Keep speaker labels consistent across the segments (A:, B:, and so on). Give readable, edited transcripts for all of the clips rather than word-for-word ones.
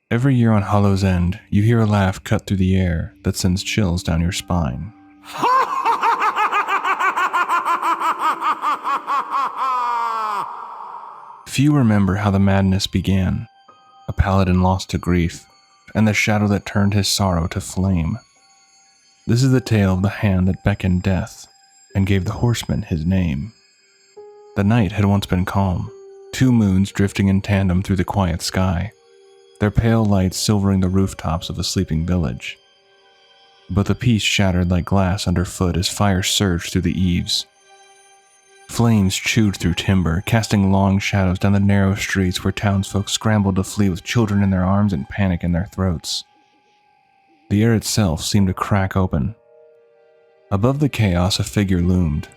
A: Every year on Hollow's End, you hear a laugh cut through the air that sends chills down your spine. Few remember how the madness began. A paladin lost to grief, and the shadow that turned his sorrow to flame. This is the tale of the hand that beckoned death, and gave the horseman his name. The night had once been calm, 2 moons drifting in tandem through the quiet sky, their pale lights silvering the rooftops of a sleeping village. But the peace shattered like glass underfoot as fire surged through the eaves. Flames chewed through timber, casting long shadows down the narrow streets where townsfolk scrambled to flee with children in their arms and panic in their throats. The air itself seemed to crack open. Above the chaos, a figure loomed,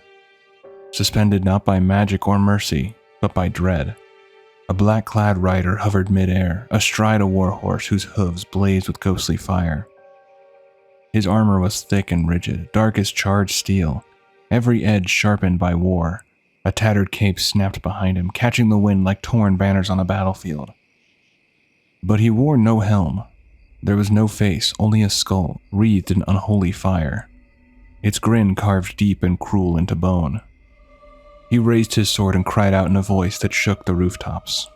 A: suspended not by magic or mercy, but by dread. A black-clad rider hovered mid-air, astride a warhorse whose hooves blazed with ghostly fire. His armor was thick and rigid, dark as charged steel, every edge sharpened by war. A tattered cape snapped behind him, catching the wind like torn banners on a battlefield. But he wore no helm. There was no face, only a skull, wreathed in unholy fire, its grin carved deep and cruel into bone. He raised his sword and cried out in a voice that shook the rooftops.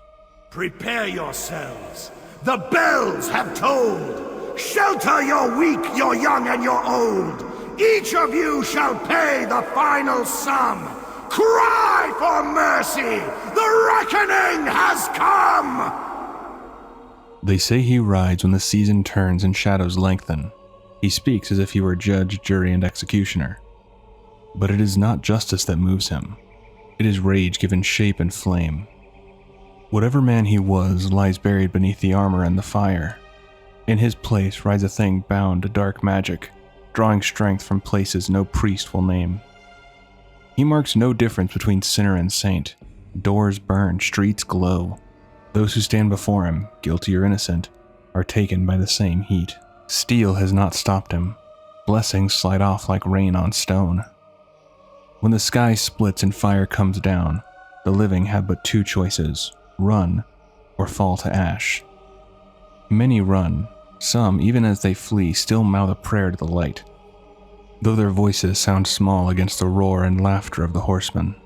B: Prepare yourselves! The bells have tolled! Shelter your weak, your young, and your old! Each of you shall pay the final sum! Cry for mercy! The reckoning has come!
A: They say he rides when the season turns and shadows lengthen. He speaks as if he were judge, jury, and executioner. But it is not justice that moves him. It is rage given shape and flame. Whatever man he was lies buried beneath the armor and the fire. In his place rides a thing bound to dark magic, drawing strength from places no priest will name. He marks no difference between sinner and saint. Doors burn, streets glow. Those who stand before him, guilty or innocent, are taken by the same heat. Steel has not stopped him. Blessings slide off like rain on stone. When the sky splits and fire comes down, the living have but 2 choices: run or fall to ash. Many run. Some, even as they flee, still mouth a prayer to the light, though their voices sound small against the roar and laughter of the horsemen.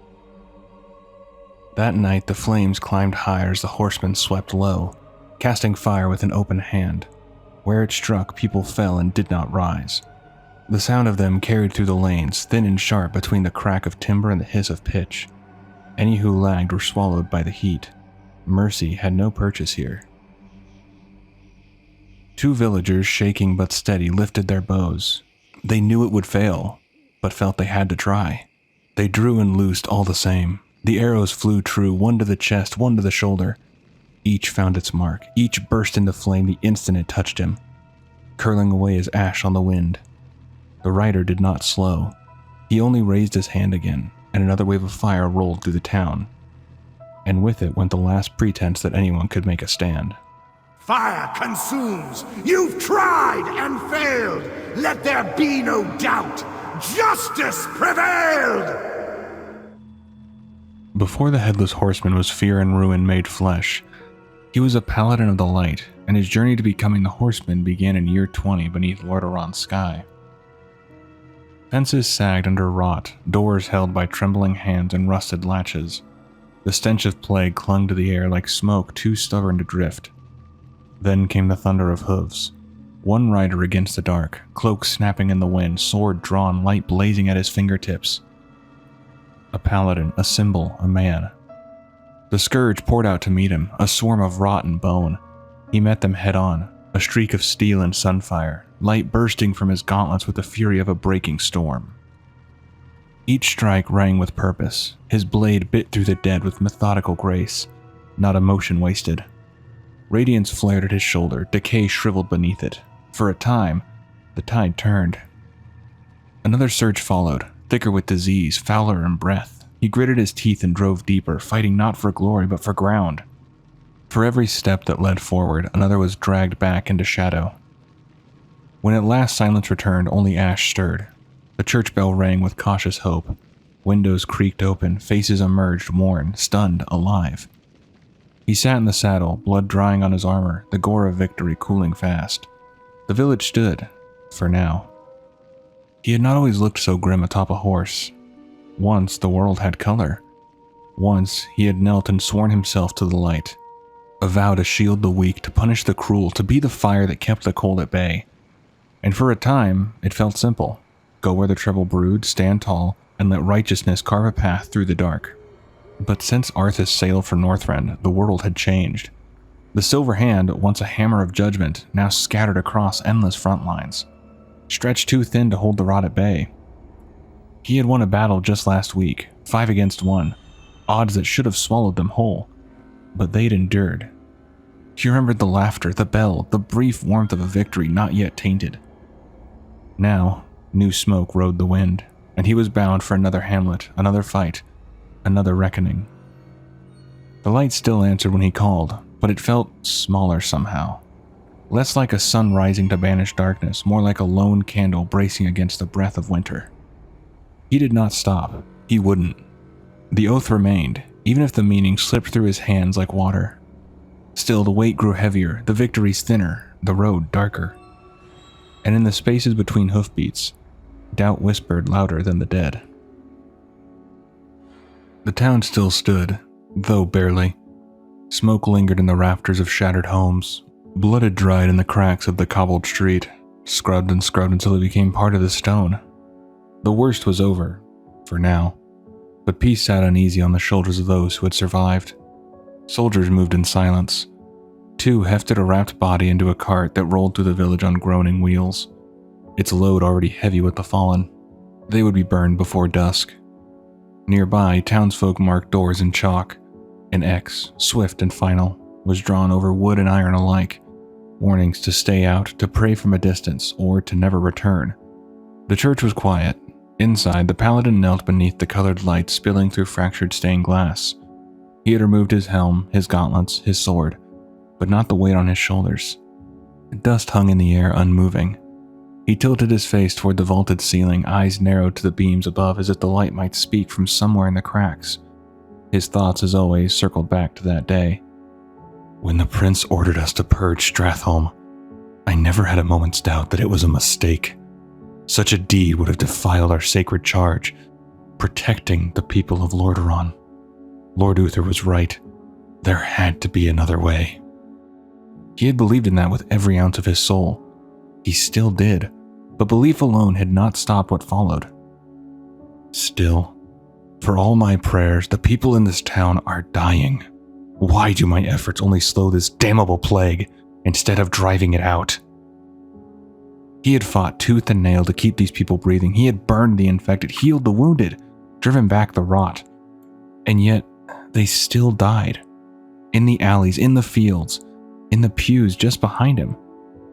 A: That night the flames climbed higher as the horsemen swept low, casting fire with an open hand. Where it struck, people fell and did not rise. The sound of them carried through the lanes, thin and sharp between the crack of timber and the hiss of pitch. Any who lagged were swallowed by the heat. Mercy had no purchase here. 2 villagers, shaking but steady, lifted their bows. They knew it would fail, but felt they had to try. They drew and loosed all the same. The arrows flew true, one to the chest, one to the shoulder. Each found its mark. Each burst into flame the instant it touched him, curling away as ash on the wind. The rider did not slow. He only raised his hand again, and another wave of fire rolled through the town. And with it went the last pretense that anyone could make a stand.
B: Fire consumes! You've tried and failed! Let there be no doubt! Justice prevailed!
A: Before the Headless Horseman was fear and ruin made flesh, he was a paladin of the light, and his journey to becoming the horseman began in year 20 beneath Lordaeron's sky. Fences sagged under rot, doors held by trembling hands and rusted latches. The stench of plague clung to the air like smoke too stubborn to drift. Then came the thunder of hooves. One rider against the dark, cloak snapping in the wind, sword drawn, light blazing at his fingertips. A paladin, a symbol, a man. The scourge poured out to meet him, a swarm of rot and bone. He met them head-on, a streak of steel and sunfire, light bursting from his gauntlets with the fury of a breaking storm. Each strike rang with purpose. His blade bit through the dead with methodical grace, not a motion wasted. Radiance flared at his shoulder, decay shriveled beneath it. For a time, the tide turned. Another surge followed, thicker with disease, fouler in breath. He gritted his teeth and drove deeper, fighting not for glory but for ground. For every step that led forward, another was dragged back into shadow. When at last silence returned, only ash stirred. The church bell rang with cautious hope. Windows creaked open, faces emerged, worn, stunned, alive. He sat in the saddle, blood drying on his armor, the gore of victory cooling fast. The village stood, for now. He had not always looked so grim atop a horse. Once the world had color. Once he had knelt and sworn himself to the light. A vow to shield the weak, to punish the cruel, to be the fire that kept the cold at bay. And for a time, it felt simple. Go where the trouble brewed, stand tall, and let righteousness carve a path through the dark. But since Arthas sailed for Northrend, the world had changed. The Silver Hand, once a hammer of judgment, now scattered across endless front lines, stretched too thin to hold the rod at bay. He had won a battle just last week, 5 against 1, odds that should have swallowed them whole, but they'd endured. He remembered the laughter, the bell, the brief warmth of a victory not yet tainted. Now, new smoke rode the wind, and he was bound for another hamlet, another fight, another reckoning. The light still answered when he called, but it felt smaller somehow. Less like a sun rising to banish darkness, more like a lone candle bracing against the breath of winter. He did not stop. He wouldn't. The oath remained, even if the meaning slipped through his hands like water. Still, the weight grew heavier, the victories thinner, the road darker. And in the spaces between hoofbeats, doubt whispered louder than the dead. The town still stood, though barely. Smoke lingered in the rafters of shattered homes. Blood had dried in the cracks of the cobbled street, scrubbed until it became part of the stone. The worst was over, for now, but peace sat uneasy on the shoulders of those who had survived. Soldiers moved in silence. 2 hefted a wrapped body into a cart that rolled through the village on groaning wheels, its load already heavy with the fallen. They would be burned before dusk. Nearby, townsfolk marked doors in chalk. An X, swift and final, was drawn over wood and iron alike, warnings to stay out, to pray from a distance, or to never return. The church was quiet. Inside, the paladin knelt beneath the colored light spilling through fractured stained glass. He had removed his helm, his gauntlets, his sword, but not the weight on his shoulders. Dust hung in the air, unmoving. He tilted his face toward the vaulted ceiling, eyes narrowed to the beams above as if the light might speak from somewhere in the cracks. His thoughts, as always, circled back to that day. When the prince ordered us to purge Stratholme, I never had a moment's doubt that it was a mistake. Such a deed would have defiled our sacred charge, protecting the people of Lordaeron. Lord Uther was right. There had to be another way. He had believed in that with every ounce of his soul. He still did, but belief alone had not stopped what followed. Still, for all my prayers, the people in this town are dying. Why do my efforts only slow this damnable plague instead of driving it out? He had fought tooth and nail to keep these people breathing. He had burned the infected, healed the wounded, driven back the rot. And yet, they still died. In the alleys, in the fields, in the pews just behind him.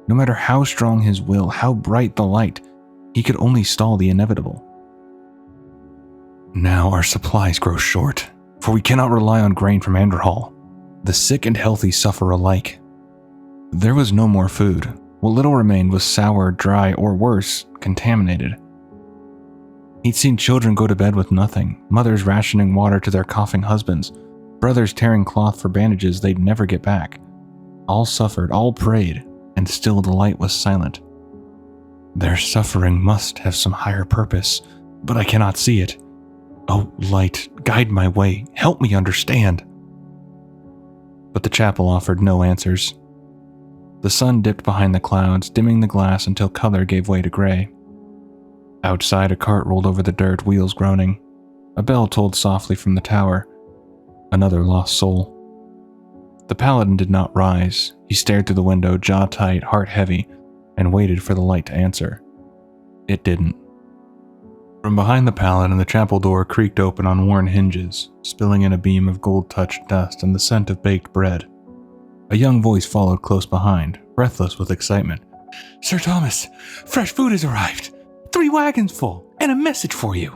A: No matter how strong his will, how bright the light, he could only stall the inevitable. Now our supplies grow short, for we cannot rely on grain from Andorhall. The sick and healthy suffer alike. There was no more food. What little remained was sour, dry, or worse, contaminated. He'd seen children go to bed with nothing, mothers rationing water to their coughing husbands, brothers tearing cloth for bandages they'd never get back. All suffered, all prayed, and still the light was silent. Their suffering must have some higher purpose, but I cannot see it. Oh, light, guide my way, help me understand. But the chapel offered no answers. The sun dipped behind the clouds, dimming the glass until color gave way to gray. Outside, a cart rolled over the dirt, wheels groaning. A bell tolled softly from the tower. Another lost soul. The paladin did not rise. He stared through the window, jaw tight, heart heavy, and waited for the light to answer. It didn't. From behind the paladin, the chapel door creaked open on worn hinges, spilling in a beam of gold-touched dust and the scent of baked bread. A young voice followed close behind, breathless with excitement. "Sir Thomas, fresh food has arrived! 3 wagons full, and a message for you!"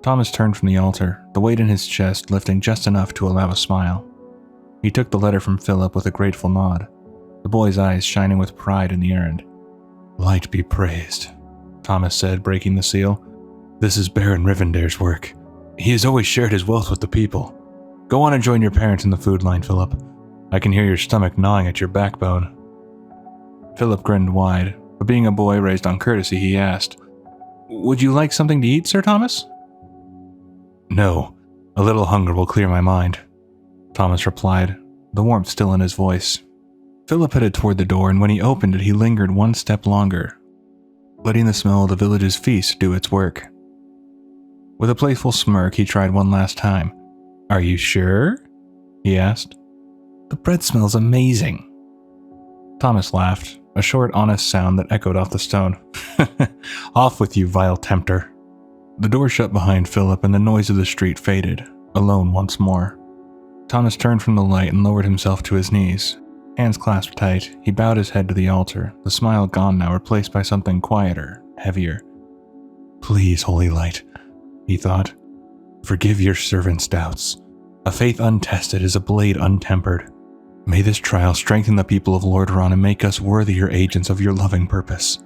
A: Thomas turned from the altar, the weight in his chest lifting just enough to allow a smile. He took the letter from Philip with a grateful nod, the boy's eyes shining with pride in the errand. "Light be praised," Thomas said, breaking the seal. "This is Baron Rivendare's work. He has always shared his wealth with the people. Go on and join your parents in the food line, Philip. I can hear your stomach gnawing at your backbone. Philip grinned wide, but being a boy raised on courtesy, he asked, Would you like something to eat, Sir Thomas? No, a little hunger will clear my mind, Thomas replied, the warmth still in his voice. Philip headed toward the door, and when he opened it, he lingered one step longer, letting the smell of the village's feast do its work. With a playful smirk, he tried one last time. Are you sure? He asked. The bread smells amazing. Thomas laughed, a short, honest sound that echoed off the stone. Off with you, vile tempter. The door shut behind Philip, and the noise of the street faded, alone once more. Thomas turned from the light and lowered himself to his knees. Hands clasped tight, he bowed his head to the altar, the smile gone now, replaced by something quieter, heavier. Please, holy light, he thought. Forgive your servant's doubts. A faith untested is a blade untempered. May this trial strengthen the people of Lordaeron and make us worthier agents of your loving purpose.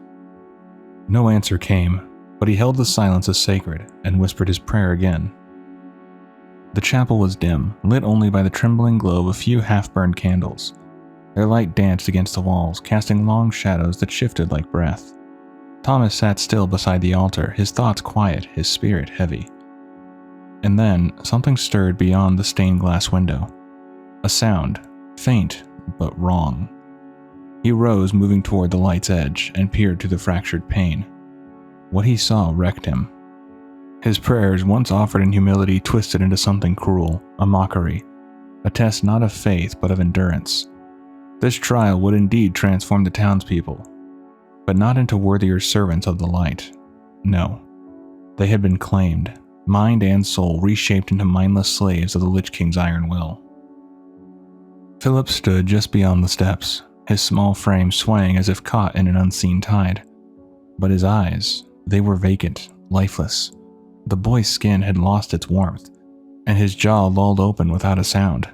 A: No answer came, but he held the silence as sacred and whispered his prayer again. The chapel was dim, lit only by the trembling glow of a few half-burned candles. Their light danced against the walls, casting long shadows that shifted like breath. Thomas sat still beside the altar, his thoughts quiet, his spirit heavy. And then, something stirred beyond the stained glass window. A sound, faint but wrong. He rose, moving toward the light's edge, and peered through the fractured pane. What he saw wrecked him. His prayers, once offered in humility, twisted into something cruel, a mockery, a test not of faith but of endurance. This trial would indeed transform the townspeople, but not into worthier servants of the light. No, they had been claimed, mind and soul reshaped into mindless slaves of the Lich King's iron will. Philip stood just beyond the steps, his small frame swaying as if caught in an unseen tide. But his eyes, they were vacant, lifeless. The boy's skin had lost its warmth, and his jaw lolled open without a sound.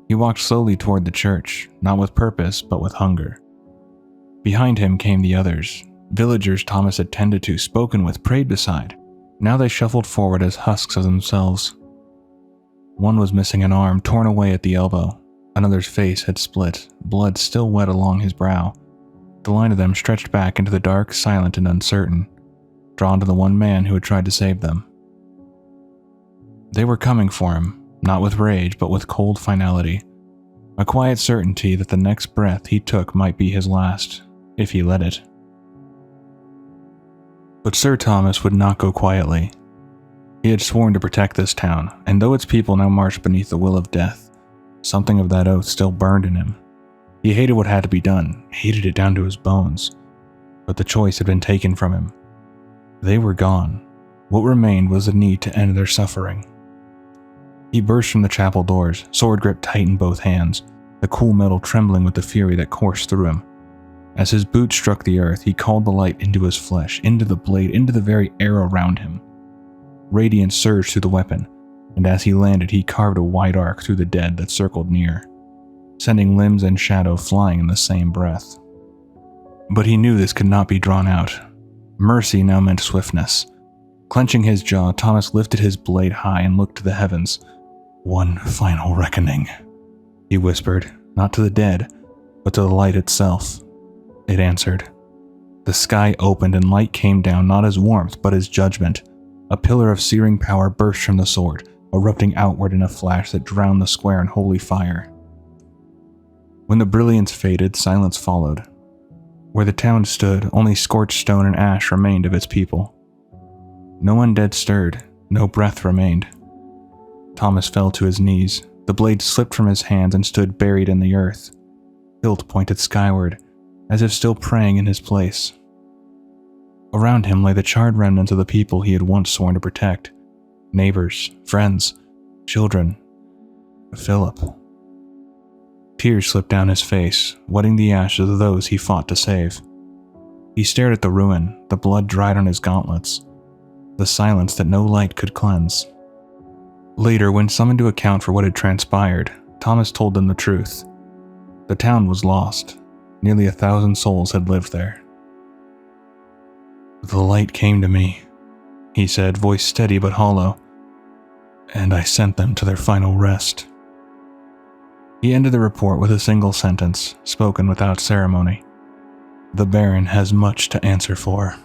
A: He walked slowly toward the church, not with purpose, but with hunger. Behind him came the others, villagers Thomas had tended to, spoken with, prayed beside. Now they shuffled forward as husks of themselves. One was missing an arm, torn away at the elbow. Another's face had split, blood still wet along his brow. The line of them stretched back into the dark, silent and uncertain, drawn to the one man who had tried to save them. They were coming for him, not with rage, but with cold finality. A quiet certainty that the next breath he took might be his last, if he let it. But Sir Thomas would not go quietly. He had sworn to protect this town, and though its people now marched beneath the will of death, something of that oath still burned in him. He hated what had to be done, hated it down to his bones. But the choice had been taken from him. They were gone. What remained was the need to end their suffering. He burst from the chapel doors, sword grip tight in both hands, the cool metal trembling with the fury that coursed through him. As his boot struck the earth, he called the light into his flesh, into the blade, into the very air around him. Radiance surged through the weapon, and as he landed, he carved a wide arc through the dead that circled near, sending limbs and shadow flying in the same breath. But he knew this could not be drawn out. Mercy now meant swiftness. Clenching his jaw, Thomas lifted his blade high and looked to the heavens. One final reckoning, he whispered, not to the dead, but to the light itself. It answered. The sky opened and light came down, not as warmth, but as judgment. A pillar of searing power burst from the sword, erupting outward in a flash that drowned the square in holy fire. When the brilliance faded, silence followed. Where the town stood, only scorched stone and ash remained of its people. No undead stirred, no breath remained. Thomas fell to his knees. The blade slipped from his hands and stood buried in the earth. Hilt pointed skyward, as if still praying in his place. Around him lay the charred remnants of the people he had once sworn to protect. Neighbors, friends, children. Philip. Tears slipped down his face, wetting the ashes of those he fought to save. He stared at the ruin, the blood dried on his gauntlets, the silence that no light could cleanse. Later, when summoned to account for what had transpired, Thomas told them the truth. The town was lost. Nearly 1,000 souls had lived there. The light came to me, he said, voice steady but hollow. and I sent them to their final rest." He ended the report with a single sentence, spoken without ceremony. "The Baron has much to answer for."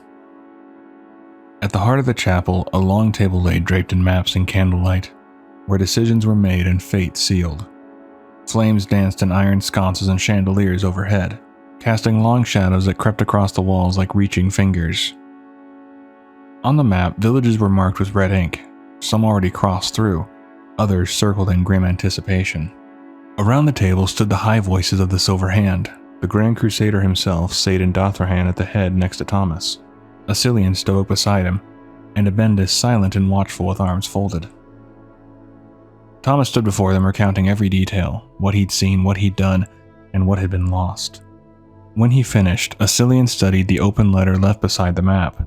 A: At the heart of the chapel, a long table lay draped in maps and candlelight, where decisions were made and fate sealed. Flames danced in iron sconces and chandeliers overhead, casting long shadows that crept across the walls like reaching fingers. On the map, villages were marked with red ink, some already crossed through, others circled in grim anticipation. Around the table stood the high voices of the Silver Hand, the Grand Crusader himself, Saidan Dothrahan at the head next to Thomas, Asilian stoic beside him, and Abendis silent and watchful with arms folded. Thomas stood before them recounting every detail, what he'd seen, what he'd done, and what had been lost. When he finished, Asilian studied the open letter left beside the map.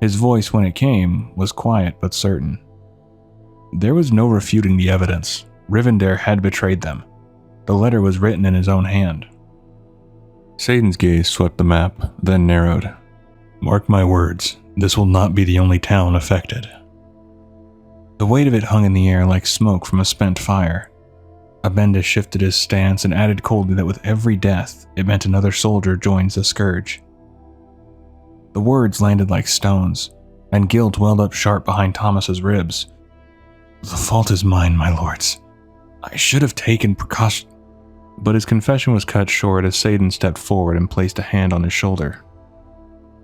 A: His voice, when it came, was quiet but certain. There was no refuting the evidence. Rivendare had betrayed them. The letter was written in his own hand. Saidan's gaze swept the map, then narrowed. "Mark my words, this will not be the only town affected." The weight of it hung in the air like smoke from a spent fire. Abendis shifted his stance and added coldly that with every death, it meant another soldier joins the scourge. The words landed like stones, and guilt welled up sharp behind Thomas's ribs. "The fault is mine, my lords. I should have taken precaution." But his confession was cut short as Saidan stepped forward and placed a hand on his shoulder.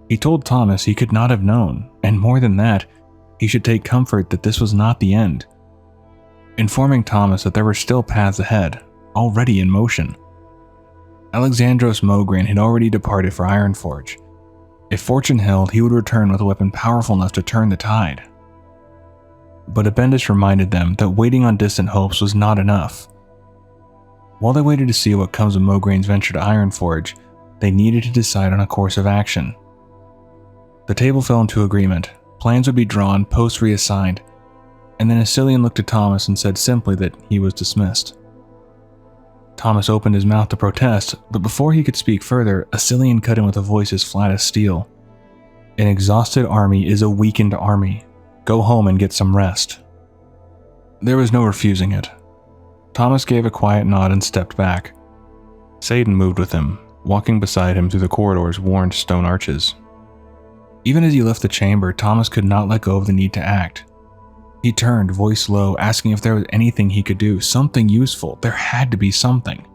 A: He told Thomas he could not have known, and more than that, he should take comfort that this was not the end, informing Thomas that there were still paths ahead, already in motion. Alexandros Mograine had already departed for Ironforge. If fortune held, he would return with a weapon powerful enough to turn the tide. But Abendis reminded them that waiting on distant hopes was not enough. While they waited to see what comes of Mograine's venture to Ironforge, they needed to decide on a course of action. The table fell into agreement. Plans would be drawn, posts reassigned, and then Asilian looked at Thomas and said simply that he was dismissed. Thomas opened his mouth to protest, but before he could speak further, Asilian cut in with a voice as flat as steel. "An exhausted army is a weakened army. Go home and get some rest." There was no refusing it. Thomas gave a quiet nod and stepped back. Saidan moved with him, walking beside him through the corridor's worn stone arches. Even as he left the chamber, Thomas could not let go of the need to act. He turned, voice low, asking if there was anything he could do, something useful. There had to be something.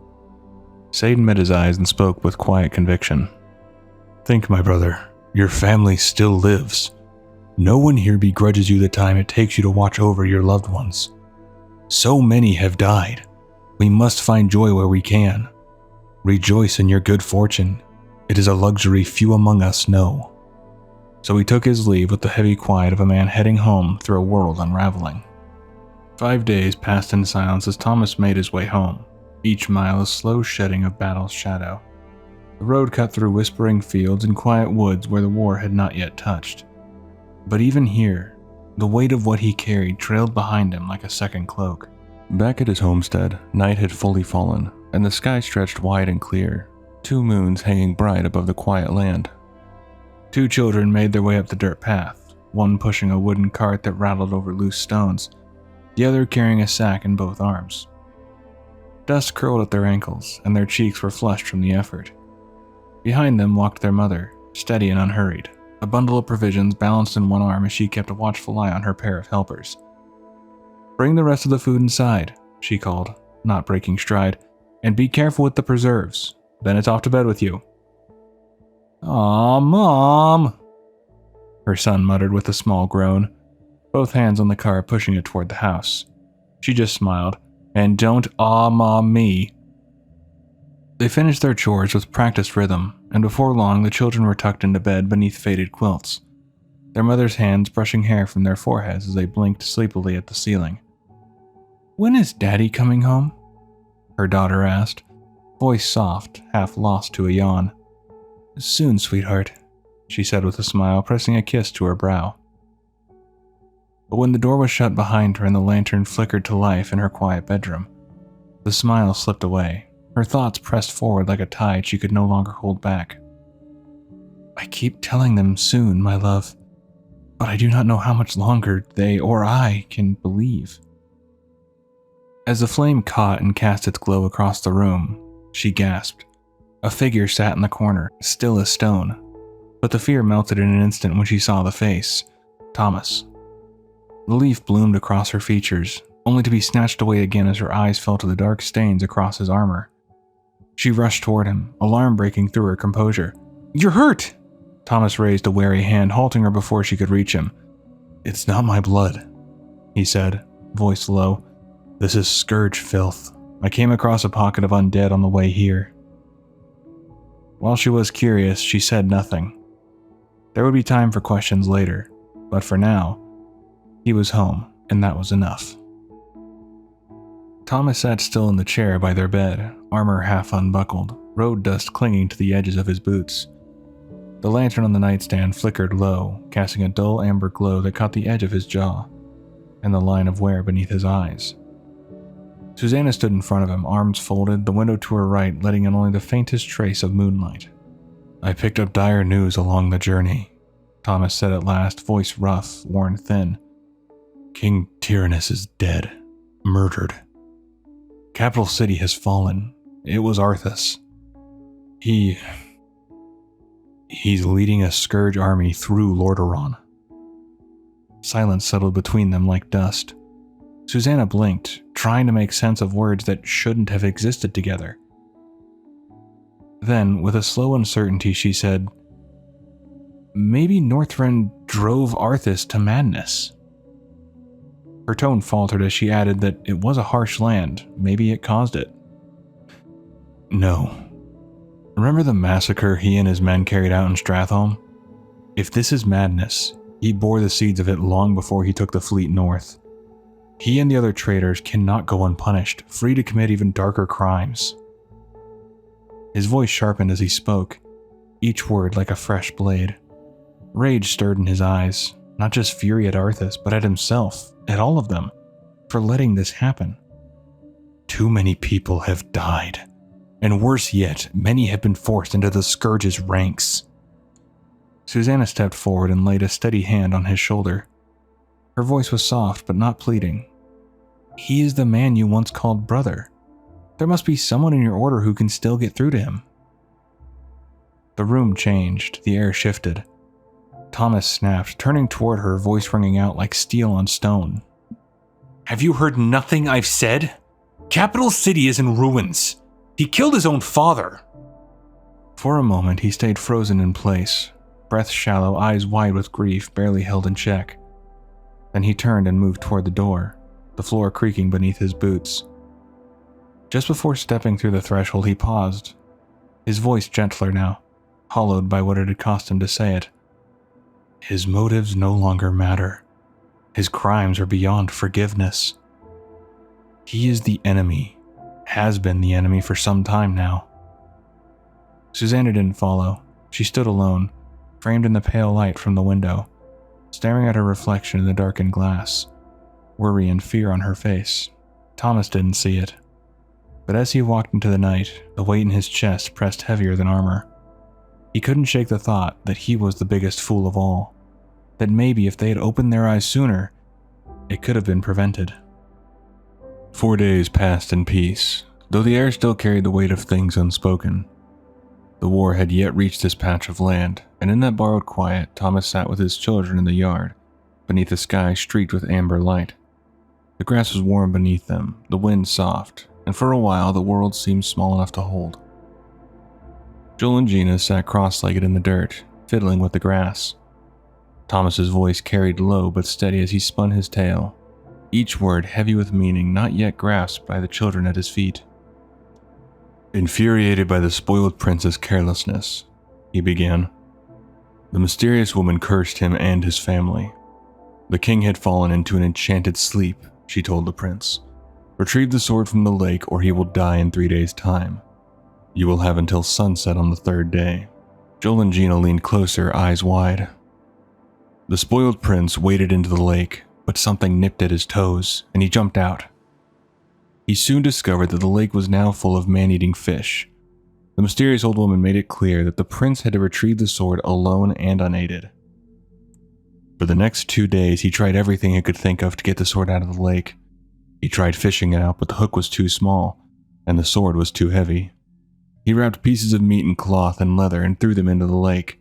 A: Saidan met his eyes and spoke with quiet conviction. "Think, my brother, your family still lives. No one here begrudges you the time it takes you to watch over your loved ones. So many have died. We must find joy where we can. Rejoice in your good fortune. It is a luxury few among us know." So he took his leave with the heavy quiet of a man heading home through a world unraveling. 5 days passed in silence as Thomas made his way home, each mile a slow shedding of battle's shadow. The road cut through whispering fields and quiet woods where the war had not yet touched. But even here, the weight of what he carried trailed behind him like a second cloak. Back at his homestead, night had fully fallen, and the sky stretched wide and clear, 2 moons hanging bright above the quiet land. 2 children made their way up the dirt path, one pushing a wooden cart that rattled over loose stones, the other carrying a sack in both arms. Dust curled at their ankles, and their cheeks were flushed from the effort. Behind them walked their mother, steady and unhurried, a bundle of provisions balanced in one arm as she kept a watchful eye on her pair of helpers. "Bring the rest of the food inside," she called, not breaking stride, "and be careful with the preserves. Then it's off to bed with you." "Aw, Mom," her son muttered with a small groan, both hands on the car pushing it toward the house. She just smiled, "And don't aw Mom me." They finished their chores with practiced rhythm, and before long the children were tucked into bed beneath faded quilts, their mother's hands brushing hair from their foreheads as they blinked sleepily at the ceiling. "When is Daddy coming home?" her daughter asked, voice soft, half lost to a yawn. "Soon, sweetheart," she said with a smile, pressing a kiss to her brow. But when the door was shut behind her and the lantern flickered to life in her quiet bedroom, the smile slipped away. Her thoughts pressed forward like a tide she could no longer hold back. "I keep telling them soon, my love. but I do not know how much longer they or I can believe." As the flame caught and cast its glow across the room, she gasped. A figure sat in the corner, still as stone, but the fear melted in an instant when she saw the face. Thomas. The leaf bloomed across her features, only to be snatched away again as her eyes fell to the dark stains across his armor. She rushed toward him, alarm breaking through her composure. "You're hurt!" Thomas raised a wary hand, halting her before she could reach him. "It's not my blood," he said, voice low. "This is scourge filth. I came across a pocket of undead on the way here." While she was curious, she said nothing. There would be time for questions later, but for now, he was home, and that was enough. Thomas sat still in the chair by their bed, armor half unbuckled, road dust clinging to the edges of his boots. The lantern on the nightstand flickered low, casting a dull amber glow that caught the edge of his jaw, and the line of wear beneath his eyes. Susanna stood in front of him, arms folded, the window to her right letting in only the faintest trace of moonlight. "I picked up dire news along the journey," Thomas said at last, voice rough, worn thin. "King Tyrannus is dead, murdered. Capital City has fallen. It was Arthas. He's leading a scourge army through Lordaeron." Silence settled between them like dust. Susanna blinked, trying to make sense of words that shouldn't have existed together. Then, with a slow uncertainty, she said, "Maybe Northrend drove Arthas to madness." Her tone faltered as she added that it was a harsh land. Maybe it caused it. "No. Remember the massacre he and his men carried out in Stratholme? If this is madness, he bore the seeds of it long before he took the fleet north. He and the other traitors cannot go unpunished, free to commit even darker crimes." His voice sharpened as he spoke, each word like a fresh blade. Rage stirred in his eyes, not just fury at Arthas, but at himself, at all of them, for letting this happen. "Too many people have died, and worse yet, many have been forced into the Scourge's ranks." Susanna stepped forward and laid a steady hand on his shoulder. Her voice was soft but not pleading. "He is the man you once called brother. There must be someone in your order who can still get through to him." The room changed, the air shifted. Thomas snapped, turning toward her, voice ringing out like steel on stone. "Have you heard nothing I've said? Capital City is in ruins. He killed his own father." For a moment, he stayed frozen in place, breath shallow, eyes wide with grief, barely held in check. Then he turned and moved toward the door, the floor creaking beneath his boots. Just before stepping through the threshold, he paused, his voice gentler now, hollowed by what it had cost him to say it. "His motives no longer matter. His crimes are beyond forgiveness. He is the enemy, has been the enemy for some time now." Susanna didn't follow. She stood alone, framed in the pale light from the window, staring at her reflection in the darkened glass, worry and fear on her face. Thomas didn't see it. But as he walked into the night, the weight in his chest pressed heavier than armor. He couldn't shake the thought that he was the biggest fool of all, that maybe if they had opened their eyes sooner, it could have been prevented. 4 days passed in peace, though the air still carried the weight of things unspoken. The war had yet reached this patch of land, and in that borrowed quiet, Thomas sat with his children in the yard, beneath a sky streaked with amber light. The grass was warm beneath them, the wind soft, and for a while the world seemed small enough to hold. Joel and Gina sat cross-legged in the dirt, fiddling with the grass. Thomas's voice carried low but steady as he spun his tale, each word heavy with meaning not yet grasped by the children at his feet. Infuriated by the spoiled prince's carelessness, he began. The mysterious woman cursed him and his family. The king had fallen into an enchanted sleep, she told the prince. Retrieve the sword from the lake or he will die in 3 days' time. You will have until sunset on the 3rd day. Joel and Gina leaned closer, eyes wide. The spoiled prince waded into the lake, but something nipped at his toes, and he jumped out. He soon discovered that the lake was now full of man-eating fish. The mysterious old woman made it clear that the prince had to retrieve the sword alone and unaided. For the next 2 days, he tried everything he could think of to get the sword out of the lake. He tried fishing it out, but the hook was too small, and the sword was too heavy. He wrapped pieces of meat in cloth and leather and threw them into the lake.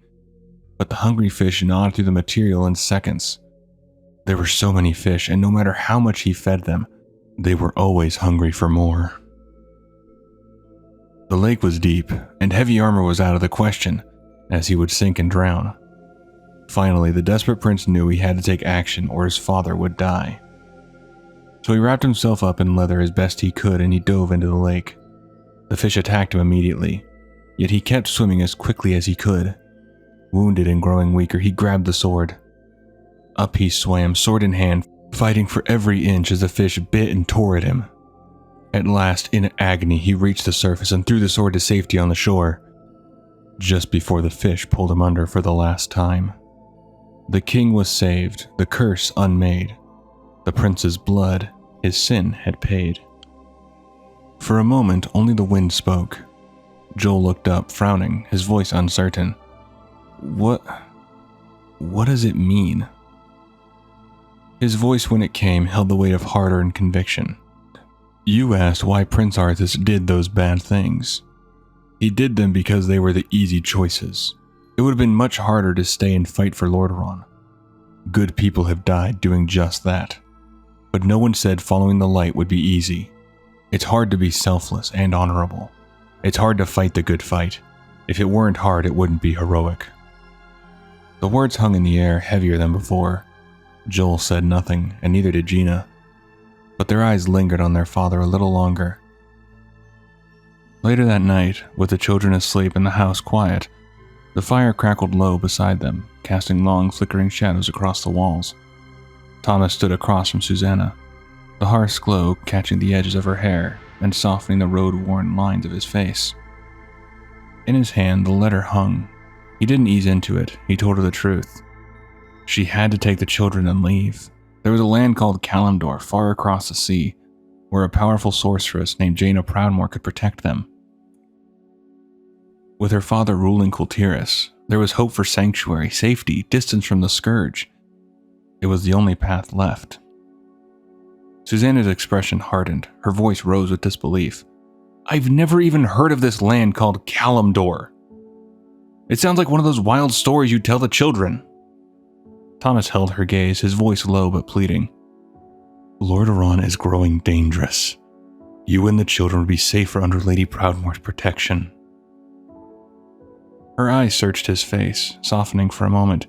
A: But the hungry fish gnawed through the material in seconds. There were so many fish, and no matter how much he fed them, they were always hungry for more. The lake was deep, and heavy armor was out of the question, as he would sink and drown. Finally, the desperate prince knew he had to take action or his father would die. So he wrapped himself up in leather as best he could and he dove into the lake. The fish attacked him immediately, yet he kept swimming as quickly as he could. Wounded and growing weaker, he grabbed the sword. Up he swam, sword in hand, fighting for every inch as the fish bit and tore at him. At last, in agony, he reached the surface and threw the sword to safety on the shore, just before the fish pulled him under for the last time. The king was saved, the curse unmade. The prince's blood, his sin had paid. For a moment, only the wind spoke. Joel looked up, frowning, his voice uncertain. What does it mean? His voice, when it came, held the weight of hard-earned conviction. You asked why Prince Arthas did those bad things. He did them because they were the easy choices. It would have been much harder to stay and fight for Lordaeron. Good people have died doing just that. But no one said following the light would be easy. It's hard to be selfless and honorable. It's hard to fight the good fight. If it weren't hard, it wouldn't be heroic. The words hung in the air, heavier than before. Joel said nothing, and neither did Gina. But their eyes lingered on their father a little longer. Later that night, with the children asleep and the house quiet, the fire crackled low beside them, casting long, flickering shadows across the walls. Thomas stood across from Susanna, the harsh glow catching the edges of her hair and softening the road-worn lines of his face. In his hand, the letter hung. He didn't ease into it, he told her the truth. She had to take the children and leave. There was a land called Kalimdor far across the sea, where a powerful sorceress named Jaina Proudmoore could protect them. With her father ruling Kultiris, there was hope for sanctuary, safety, distance from the scourge. It was the only path left. Susanna's expression hardened, her voice rose with disbelief. I've never even heard of this land called Kalimdor. It sounds like one of those wild stories you tell the children. Thomas held her gaze, his voice low but pleading. Lordaeron is growing dangerous. You and the children would be safer under Lady Proudmoore's protection. Her eyes searched his face, softening for a moment.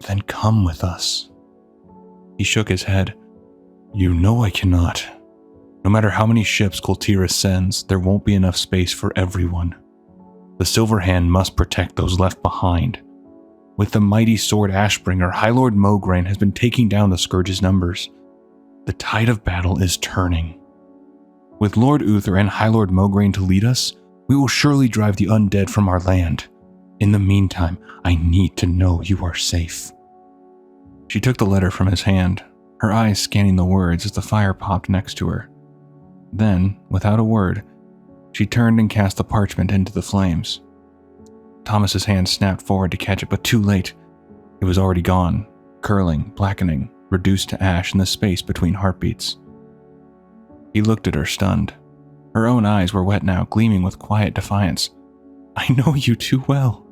A: Then come with us. He shook his head. You know I cannot. No matter how many ships Kultiris sends, there won't be enough space for everyone. The Silver Hand must protect those left behind. With the mighty sword Ashbringer, High Lord Mograine has been taking down the Scourge's numbers. The tide of battle is turning. With Lord Uther and High Lord Mograine to lead us, we will surely drive the undead from our land. In the meantime, I need to know you are safe. She took the letter from his hand, her eyes scanning the words as the fire popped next to her. Then, without a word, she turned and cast the parchment into the flames. Thomas's hand snapped forward to catch it, but too late. It was already gone, curling, blackening, reduced to ash in the space between heartbeats. He looked at her, stunned. Her own eyes were wet now, gleaming with quiet defiance. I know you too well.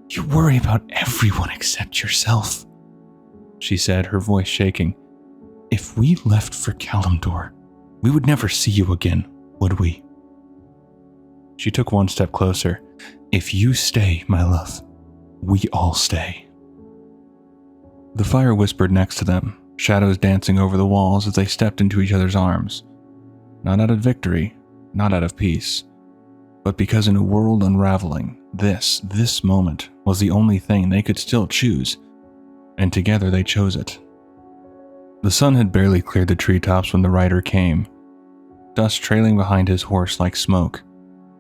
A: You worry about everyone except yourself, she said, her voice shaking. If we left for Kalimdor, we would never see you again, would we? She took one step closer. If you stay, my love, we all stay. The fire whispered next to them, shadows dancing over the walls as they stepped into each other's arms. Not out of victory, not out of peace, but because in a world unraveling, this moment was the only thing they could still choose, and together they chose it. The sun had barely cleared the treetops when the rider came, dust trailing behind his horse like smoke.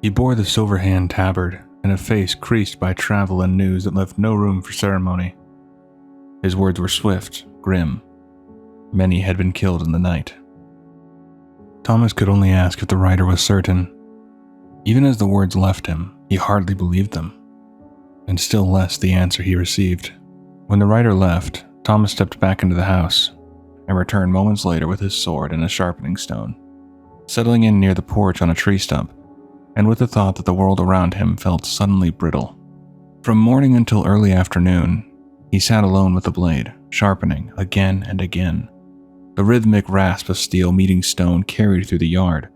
A: He bore the Silver Hand tabard and a face creased by travel and news that left no room for ceremony. His words were swift, grim. Many had been killed in the night. Thomas could only ask if the rider was certain. Even as the words left him, he hardly believed them, and still less the answer he received. When the rider left, Thomas stepped back into the house and returned moments later with his sword and a sharpening stone, settling in near the porch on a tree stump, and with the thought that the world around him felt suddenly brittle. From morning until early afternoon, he sat alone with the blade, sharpening again and again. The rhythmic rasp of steel meeting stone carried through the yard,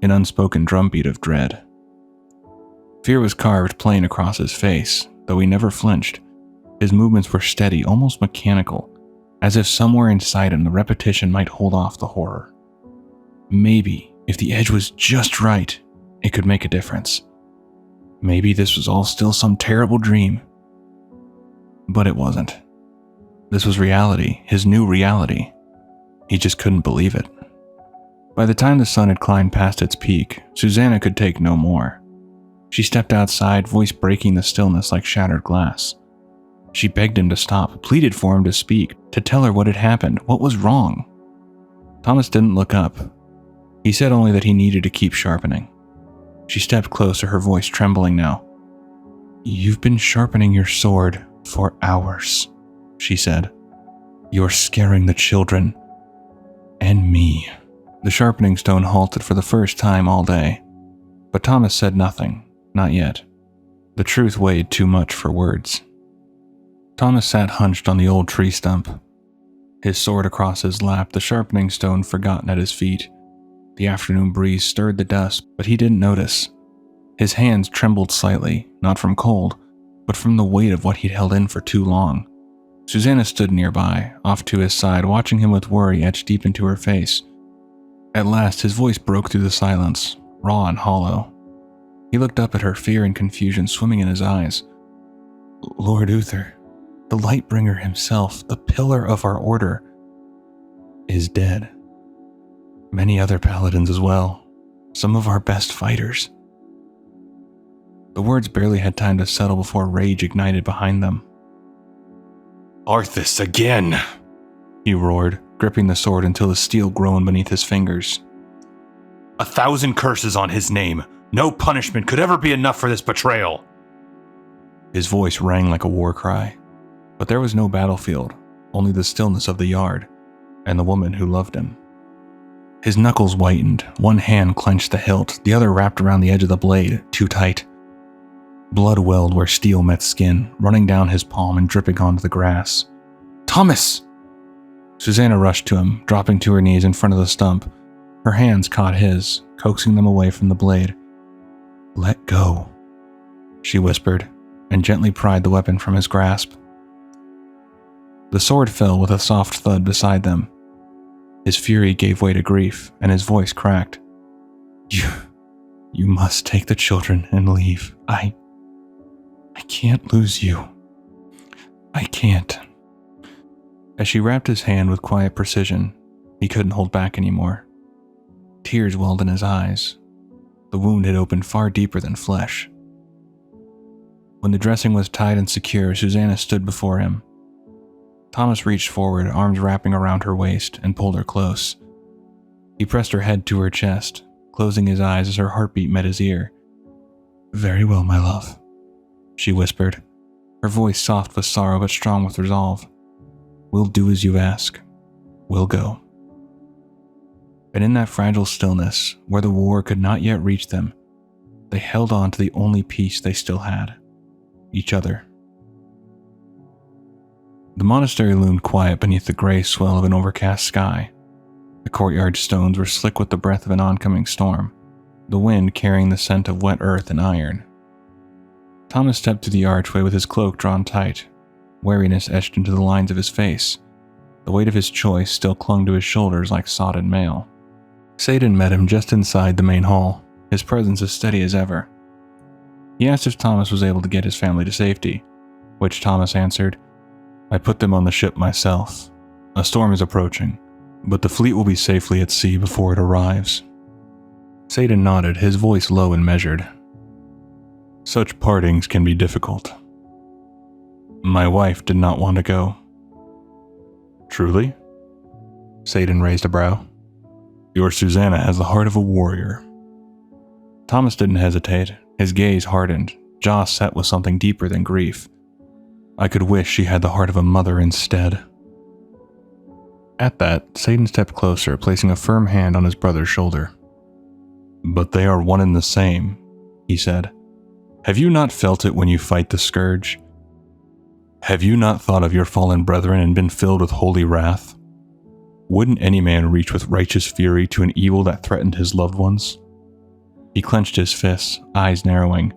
A: an unspoken drumbeat of dread. Fear was carved plain across his face, though he never flinched. His movements were steady, almost mechanical, as if somewhere inside him the repetition might hold off the horror. Maybe, if the edge was just right, it could make a difference. Maybe this was all still some terrible dream. But it wasn't. This was reality, his new reality. He just couldn't believe it. By the time the sun had climbed past its peak, Susanna could take no more. She stepped outside, voice breaking the stillness like shattered glass. She begged him to stop, pleaded for him to speak, to tell her what had happened, what was wrong. Thomas didn't look up. He said only that he needed to keep sharpening. She stepped closer, her voice trembling now. "You've been sharpening your sword for hours," she said. "You're scaring the children. And me." The sharpening stone halted for the first time all day. But Thomas said nothing, not yet. The truth weighed too much for words. Thomas sat hunched on the old tree stump, his sword across his lap, the sharpening stone forgotten at his feet. The afternoon breeze stirred the dust, but he didn't notice. His hands trembled slightly, not from cold, but from the weight of what he'd held in for too long. Susanna stood nearby, off to his side, watching him with worry etched deep into her face. At last, his voice broke through the silence, raw and hollow. He looked up at her, fear and confusion swimming in his eyes. "Lord Uther, the Lightbringer himself, the pillar of our order, is dead. Many other paladins as well, some of our best fighters." The words barely had time to settle before rage ignited behind them. "Arthas again!" he roared, gripping the sword until the steel groaned beneath his fingers. "1,000 curses on his name! No punishment could ever be enough for this betrayal!" His voice rang like a war cry, but there was no battlefield, only the stillness of the yard, and the woman who loved him. His knuckles whitened, one hand clenched the hilt, the other wrapped around the edge of the blade, too tight. Blood welled where steel met skin, running down his palm and dripping onto the grass. "Thomas!" Susanna rushed to him, dropping to her knees in front of the stump. Her hands caught his, coaxing them away from the blade. "Let go," she whispered, and gently pried the weapon from his grasp. The sword fell with a soft thud beside them. His fury gave way to grief, and his voice cracked. You must take the children and leave. I can't lose you. I can't." As she wrapped his hand with quiet precision, he couldn't hold back anymore. Tears welled in his eyes. The wound had opened far deeper than flesh. When the dressing was tied and secure, Susanna stood before him. Thomas reached forward, arms wrapping around her waist, and pulled her close. He pressed her head to her chest, closing his eyes as her heartbeat met his ear. "Very well, my love," she whispered, her voice soft with sorrow but strong with resolve. "We'll do as you ask. We'll go." And in that fragile stillness, where the war could not yet reach them, they held on to the only peace they still had, each other. The monastery loomed quiet beneath the gray swell of an overcast sky. The courtyard stones were slick with the breath of an oncoming storm, the wind carrying the scent of wet earth and iron. Thomas stepped through the archway with his cloak drawn tight, weariness etched into the lines of his face. The weight of his choice still clung to his shoulders like sodden mail. Satan met him just inside the main hall, his presence as steady as ever. He asked if Thomas was able to get his family to safety, which Thomas answered, "I put them on the ship myself. A storm is approaching, but the fleet will be safely at sea before it arrives." Satan nodded, his voice low and measured. "Such partings can be difficult. My wife did not want to go." "Truly?" Satan raised a brow. "Your Susanna has the heart of a warrior." Thomas didn't hesitate, his gaze hardened, jaw set with something deeper than grief. "I could wish she had the heart of a mother instead." At that, Satan stepped closer, placing a firm hand on his brother's shoulder. "But they are one and the same," he said. "Have you not felt it when you fight the scourge? Have you not thought of your fallen brethren and been filled with holy wrath? Wouldn't any man reach with righteous fury to an evil that threatened his loved ones?" He clenched his fists, eyes narrowing.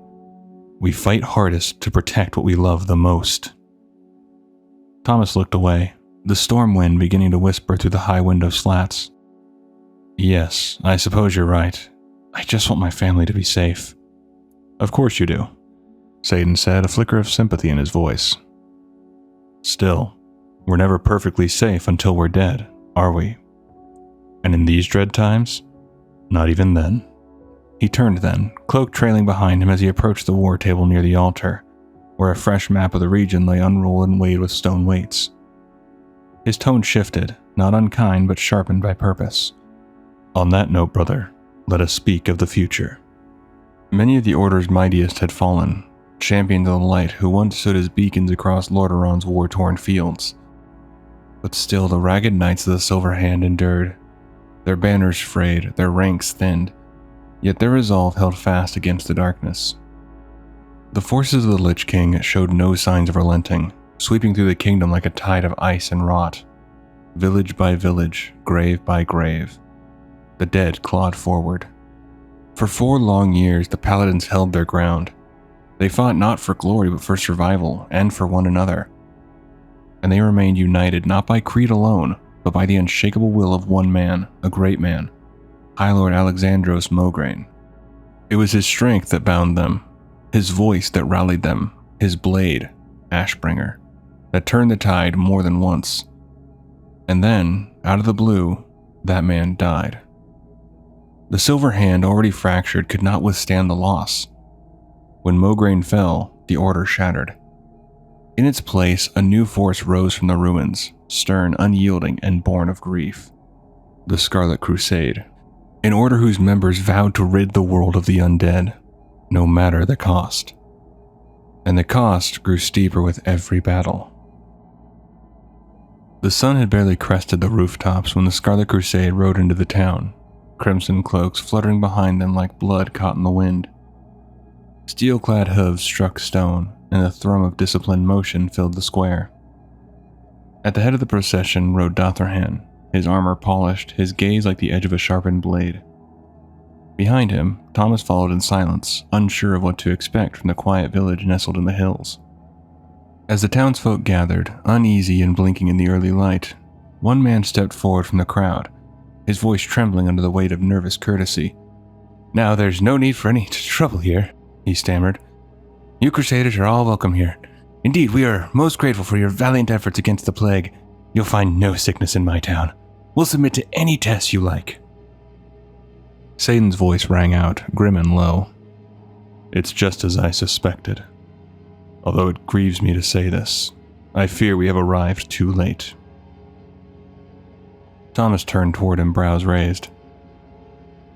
A: "We fight hardest to protect what we love the most." Thomas looked away, the storm wind beginning to whisper through the high window slats. "Yes, I suppose you're right. I just want my family to be safe." "Of course you do," Satan said, a flicker of sympathy in his voice. "Still, we're never perfectly safe until we're dead, are we? And in these dread times, not even then." He turned then, cloak trailing behind him as he approached the war table near the altar, where a fresh map of the region lay unrolled and weighed with stone weights. His tone shifted, not unkind but sharpened by purpose. "On that note, brother, let us speak of the future." Many of the Order's mightiest had fallen, champions of the light who once stood as beacons across Lordaeron's war-torn fields. But still the ragged knights of the Silver Hand endured, their banners frayed, their ranks thinned, yet their resolve held fast against the darkness. The forces of the Lich King showed no signs of relenting, sweeping through the kingdom like a tide of ice and rot. Village by village, grave by grave, the dead clawed forward. For 4 long years the paladins held their ground. They fought not for glory but for survival, and for one another. And they remained united not by creed alone, but by the unshakable will of one man, a great man, High Lord Alexandros Mograine. It was his strength that bound them, his voice that rallied them, his blade, Ashbringer, that turned the tide more than once. And then, out of the blue, that man died. The Silver Hand, already fractured, could not withstand the loss. When Mograine fell, the Order shattered. In its place, a new force rose from the ruins, stern, unyielding, and born of grief. The Scarlet Crusade, an order whose members vowed to rid the world of the undead, no matter the cost. And the cost grew steeper with every battle. The sun had barely crested the rooftops when the Scarlet Crusade rode into the town, crimson cloaks fluttering behind them like blood caught in the wind. Steel-clad hooves struck stone, and the thrum of disciplined motion filled the square. At the head of the procession rode Dothrhan, his armor polished, his gaze like the edge of a sharpened blade. Behind him, Thomas followed in silence, unsure of what to expect from the quiet village nestled in the hills. As the townsfolk gathered, uneasy and blinking in the early light, one man stepped forward from the crowd, his voice trembling under the weight of nervous courtesy. "Now there's no need for any trouble here," he stammered. "You Crusaders are all welcome here. Indeed, we are most grateful for your valiant efforts against the plague. You'll find no sickness in my town. We'll submit to any tests you like." Satan's voice rang out, grim and low. "It's just as I suspected. Although it grieves me to say this, I fear we have arrived too late." Thomas turned toward him, brows raised.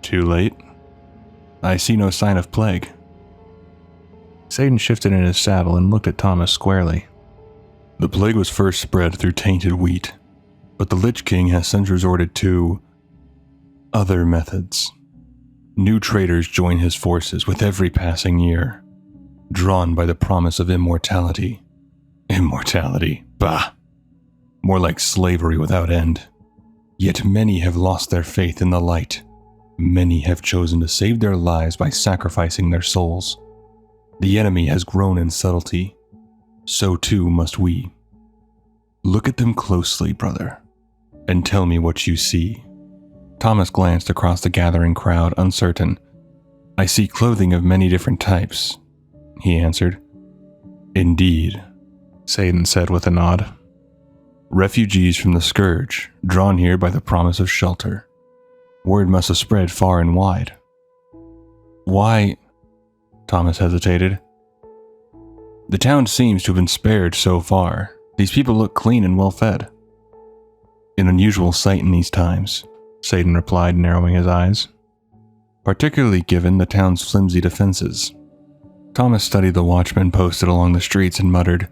A: "Too late? I see no sign of plague." Satan shifted in his saddle and looked at Thomas squarely. "The plague was first spread through tainted wheat, but the Lich King has since resorted to other methods. New traitors join his forces with every passing year, drawn by the promise of immortality. Immortality, bah! More like slavery without end. Yet many have lost their faith in the light. Many have chosen to save their lives by sacrificing their souls. The enemy has grown in subtlety. So too must we. Look at them closely, brother, and tell me what you see." Thomas glanced across the gathering crowd, uncertain. "I see clothing of many different types," he answered. "Indeed," Satan said with a nod. "Refugees from the Scourge, drawn here by the promise of shelter. Word must have spread far and wide." "Why?" Thomas hesitated. "The town seems to have been spared so far. These people look clean and well fed." "An unusual sight in these times," Satan replied, narrowing his eyes. "Particularly given the town's flimsy defenses." Thomas studied the watchmen posted along the streets and muttered,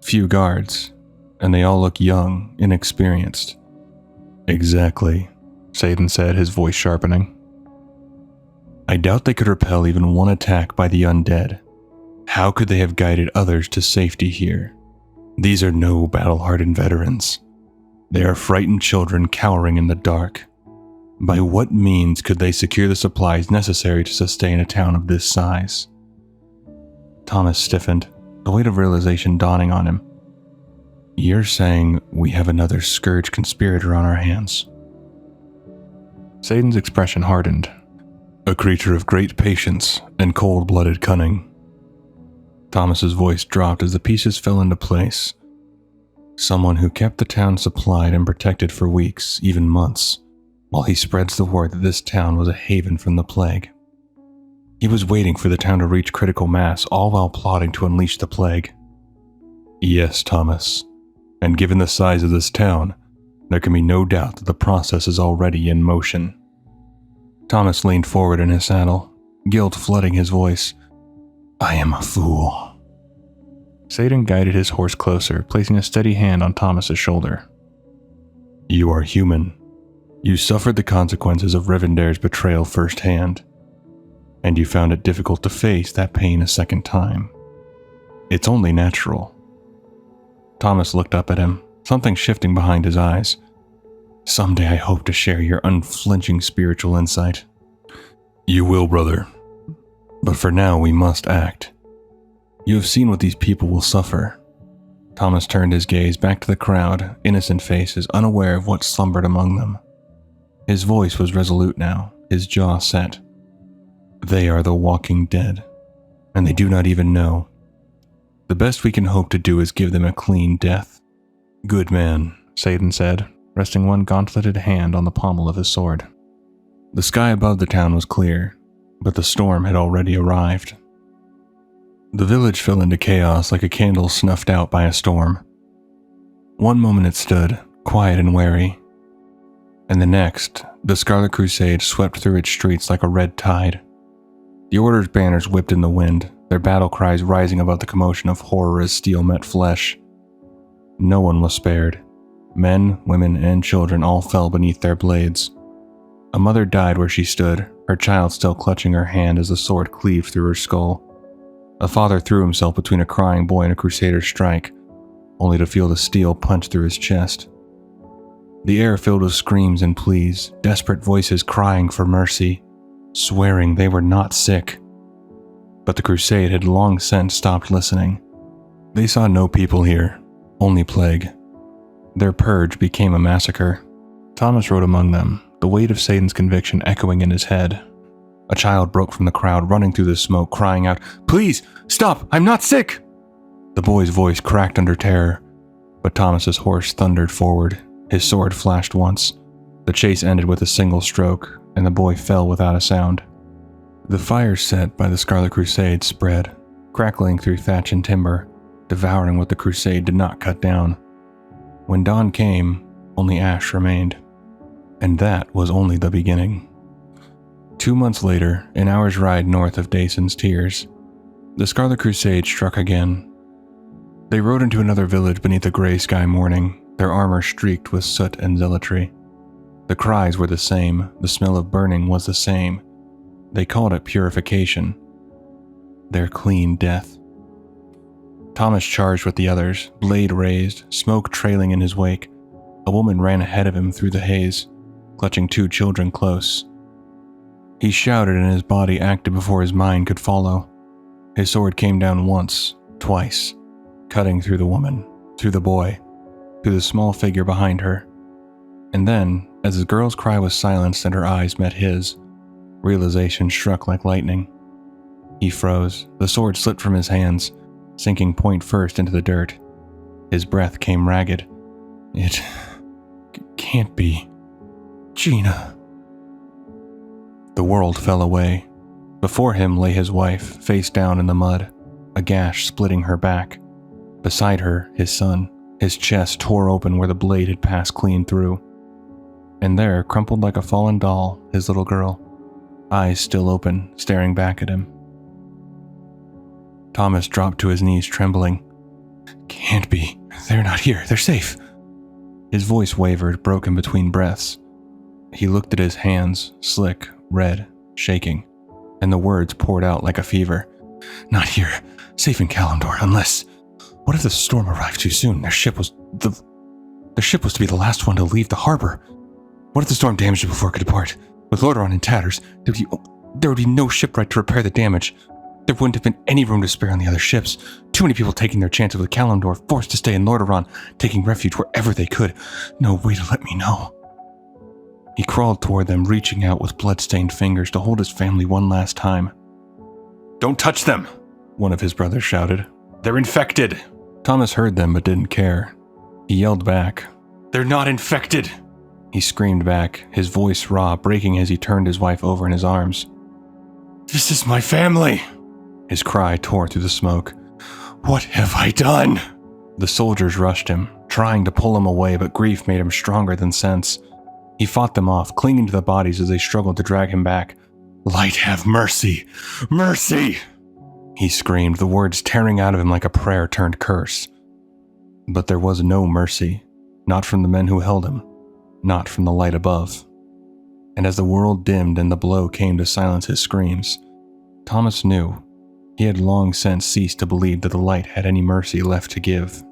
A: "Few guards, and they all look young, inexperienced. Exactly, Satan said, his voice sharpening. I doubt they could repel even one attack by the undead. How could they have guided others to safety here? These are no battle-hardened veterans. They are frightened children cowering in the dark. By what means could they secure the supplies necessary to sustain a town of this size? Thomas stiffened, the weight of realization dawning on him. You're saying we have another scourge conspirator on our hands? Satan's expression hardened. A creature of great patience and cold-blooded cunning. Thomas's voice dropped as the pieces fell into place. Someone who kept the town supplied and protected for weeks, even months, while he spreads the word that this town was a haven from the plague. He was waiting for the town to reach critical mass, all while plotting to unleash the plague. Yes, Thomas, and given the size of this town, there can be no doubt that the process is already in motion. Thomas leaned forward in his saddle, guilt flooding his voice. I am a fool. Satan guided his horse closer, placing a steady hand on Thomas's shoulder. You are human. You suffered the consequences of Rivendare's betrayal firsthand, and you found it difficult to face that pain a second time. It's only natural. Thomas looked up at him, something shifting behind his eyes. Someday I hope to share your unflinching spiritual insight. You will, brother. But for now we must act. You have seen what these people will suffer. Thomas turned his gaze back to the crowd, innocent faces, unaware of what slumbered among them. His voice was resolute now, his jaw set. They are the walking dead, and they do not even know. The best we can hope to do is give them a clean death. Good man, Satan said, resting one gauntleted hand on the pommel of his sword. The sky above the town was clear, but the storm had already arrived. The village fell into chaos like a candle snuffed out by a storm. One moment it stood, quiet and wary, and the next, the Scarlet Crusade swept through its streets like a red tide. The Order's banners whipped in the wind, their battle cries rising above the commotion of horror as steel met flesh. No one was spared. Men, women, and children all fell beneath their blades. A mother died where she stood, her child still clutching her hand as the sword cleaved through her skull. A father threw himself between a crying boy and a crusader's strike, only to feel the steel punch through his chest. The air filled with screams and pleas, desperate voices crying for mercy, swearing they were not sick. But the crusade had long since stopped listening. They saw no people here, only plague. Their purge became a massacre. Thomas rode among them, the weight of Satan's conviction echoing in his head. A child broke from the crowd, running through the smoke, crying out, "Please, stop! I'm not sick!" The boy's voice cracked under terror, but Thomas's horse thundered forward. His sword flashed once. The chase ended with a single stroke, and the boy fell without a sound. The fire set by the Scarlet Crusade spread, crackling through thatch and timber, devouring what the Crusade did not cut down. When dawn came, only ash remained. And that was only the beginning. 2 months later, an hour's ride north of Dayson's Tears, the Scarlet Crusade struck again. They rode into another village beneath a gray sky morning, their armor streaked with soot and zealotry. The cries were the same, the smell of burning was the same. They called it purification. Their clean death. Thomas charged with the others, blade raised, smoke trailing in his wake. A woman ran ahead of him through the haze, clutching 2 children close. He shouted and his body acted before his mind could follow. His sword came down once, twice, cutting through the woman, through the boy, through the small figure behind her. And then, as his girl's cry was silenced and her eyes met his, realization struck like lightning. He froze, the sword slipped from his hands, sinking point first into the dirt. His breath came ragged. It can't be. Gina. The world fell away. Before him lay his wife, face down in the mud, a gash splitting her back. Beside her, his son, his chest tore open where the blade had passed clean through. And there, crumpled like a fallen doll, his little girl, eyes still open, staring back at him. Thomas dropped to his knees, trembling. Can't be. They're not here. They're safe. His voice wavered, broken between breaths. He looked at his hands, slick, red, shaking, and the words poured out like a fever. Not here, safe in Kalimdor, unless... What if the storm arrived too soon? Their ship was to be the last one to leave the harbor. What if the storm damaged it before it could depart? With Lordaeron in tatters, there would be no shipwright to repair the damage. There wouldn't have been any room to spare on the other ships. Too many people taking their chances with Kalimdor, forced to stay in Lordaeron, taking refuge wherever they could. No way to let me know. He crawled toward them, reaching out with blood-stained fingers to hold his family one last time. Don't touch them, one of his brothers shouted. They're infected. Thomas heard them but didn't care. He yelled back. They're not infected. He screamed back, his voice raw, breaking as he turned his wife over in his arms. This is my family. His cry tore through the smoke. What have I done? The soldiers rushed him, trying to pull him away, but grief made him stronger than sense. He fought them off, clinging to the bodies as they struggled to drag him back. Light have mercy! Mercy! He screamed, the words tearing out of him like a prayer turned curse. But there was no mercy, not from the men who held him, not from the light above. And as the world dimmed and the blow came to silence his screams, Thomas knew he had long since ceased to believe that the light had any mercy left to give.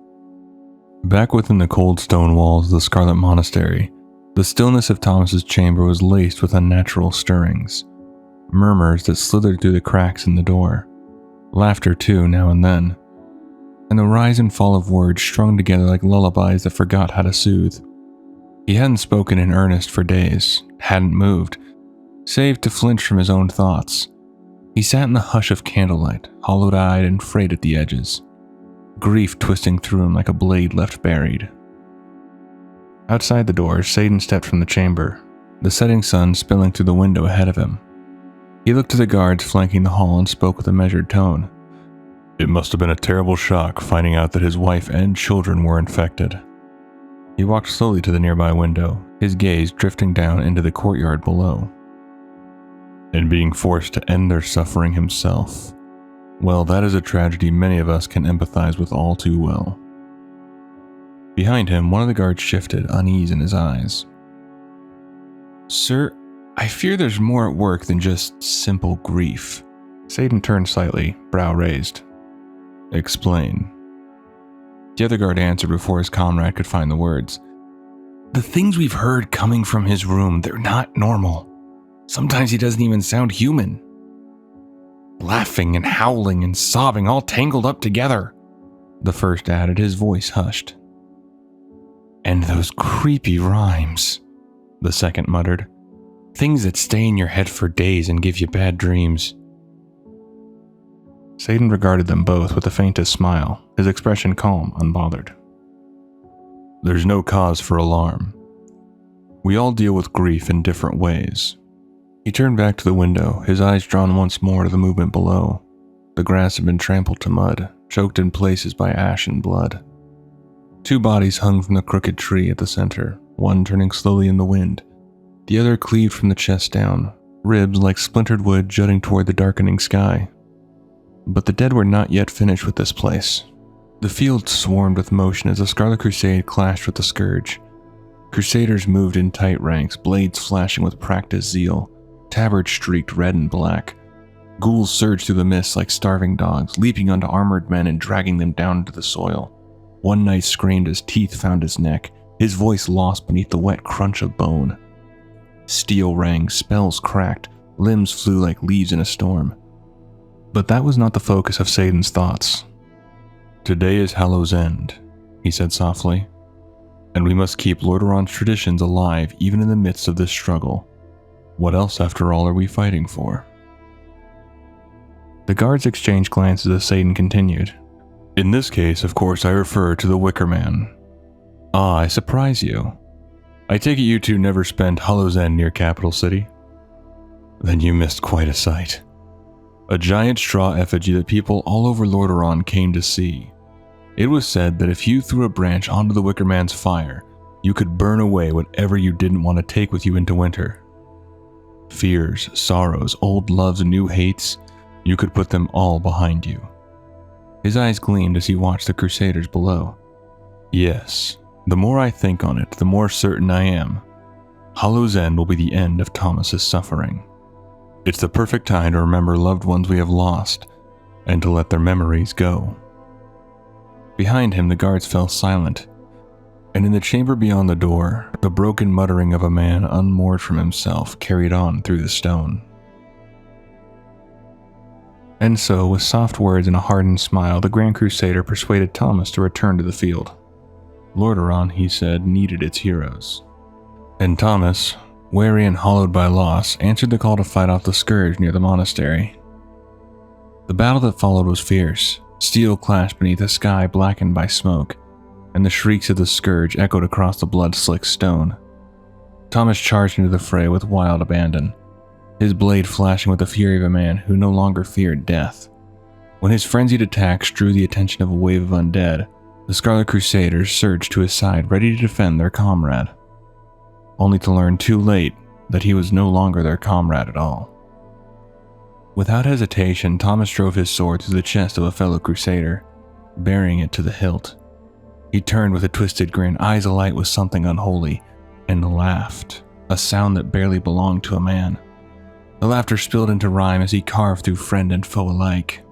A: Back within the cold stone walls of the Scarlet Monastery, the stillness of Thomas's chamber was laced with unnatural stirrings, murmurs that slithered through the cracks in the door, laughter too now and then, and the rise and fall of words strung together like lullabies that forgot how to soothe. He hadn't spoken in earnest for days, hadn't moved, save to flinch from his own thoughts. He sat in the hush of candlelight, hollow-eyed and frayed at the edges, grief twisting through him like a blade left buried. Outside the door, Satan stepped from the chamber, the setting sun spilling through the window ahead of him. He looked to the guards flanking the hall and spoke with a measured tone. It must have been a terrible shock finding out that his wife and children were infected. He walked slowly to the nearby window, his gaze drifting down into the courtyard below. And being forced to end their suffering himself. Well, that is a tragedy many of us can empathize with all too well. Behind him, one of the guards shifted, unease in his eyes. Sir, I fear there's more at work than just simple grief. Satan turned slightly, brow raised. Explain. The other guard answered before his comrade could find the words. The things we've heard coming from his room, they're not normal. Sometimes he doesn't even sound human. Laughing and howling and sobbing all tangled up together, the first added, his voice hushed. And those creepy rhymes, the second muttered. Things that stay in your head for days and give you bad dreams. Satan regarded them both with the faintest smile, his expression calm, unbothered. There's no cause for alarm. We all deal with grief in different ways. He turned back to the window, his eyes drawn once more to the movement below. The grass had been trampled to mud, choked in places by ash and blood. 2 bodies hung from the crooked tree at the center, one turning slowly in the wind, the other cleaved from the chest down, ribs like splintered wood jutting toward the darkening sky. But the dead were not yet finished with this place. The field swarmed with motion as the Scarlet Crusade clashed with the Scourge. Crusaders moved in tight ranks, blades flashing with practiced zeal, tabards streaked red and black. Ghouls surged through the mist like starving dogs, leaping onto armored men and dragging them down into the soil. One knight screamed as teeth found his neck, his voice lost beneath the wet crunch of bone. Steel rang, spells cracked, limbs flew like leaves in a storm. But that was not the focus of Satan's thoughts. Today is Hallow's end, he said softly, and we must keep Lordaeron's traditions alive even in the midst of this struggle. What else, after all, are we fighting for? The guards exchanged glances as Satan continued. In this case, of course, I refer to the Wicker Man. Ah, I surprise you. I take it you two never spent Hallow's End near Capital City? Then you missed quite a sight. A giant straw effigy that people all over Lordaeron came to see. It was said that if you threw a branch onto the Wicker Man's fire, you could burn away whatever you didn't want to take with you into winter. Fears, sorrows, old loves, and new hates, you could put them all behind you. His eyes gleamed as he watched the Crusaders below. Yes, The more I think on it, the more certain I am. Hallow's end will be the end of Thomas's suffering. It's the perfect time to remember loved ones we have lost, and to let their memories go. Behind him, the guards fell silent, and in the chamber beyond the door, the broken muttering of a man unmoored from himself carried on through the stone. And so, with soft words and a hardened smile, the Grand Crusader persuaded Thomas to return to the field. Lordaeron, he said, needed its heroes. And Thomas, weary and hollowed by loss, answered the call to fight off the scourge near the monastery. The battle that followed was fierce. Steel clashed beneath a sky blackened by smoke, and the shrieks of the scourge echoed across the blood-slicked stone. Thomas charged into the fray with wild abandon, his blade flashing with the fury of a man who no longer feared death. When his frenzied attacks drew the attention of a wave of undead, the Scarlet Crusaders surged to his side, ready to defend their comrade, only to learn too late that he was no longer their comrade at all. Without hesitation, Thomas drove his sword through the chest of a fellow Crusader, burying it to the hilt. He turned with a twisted grin, eyes alight with something unholy, and laughed, a sound that barely belonged to a man. The laughter spilled into rhyme as he carved through friend and foe alike.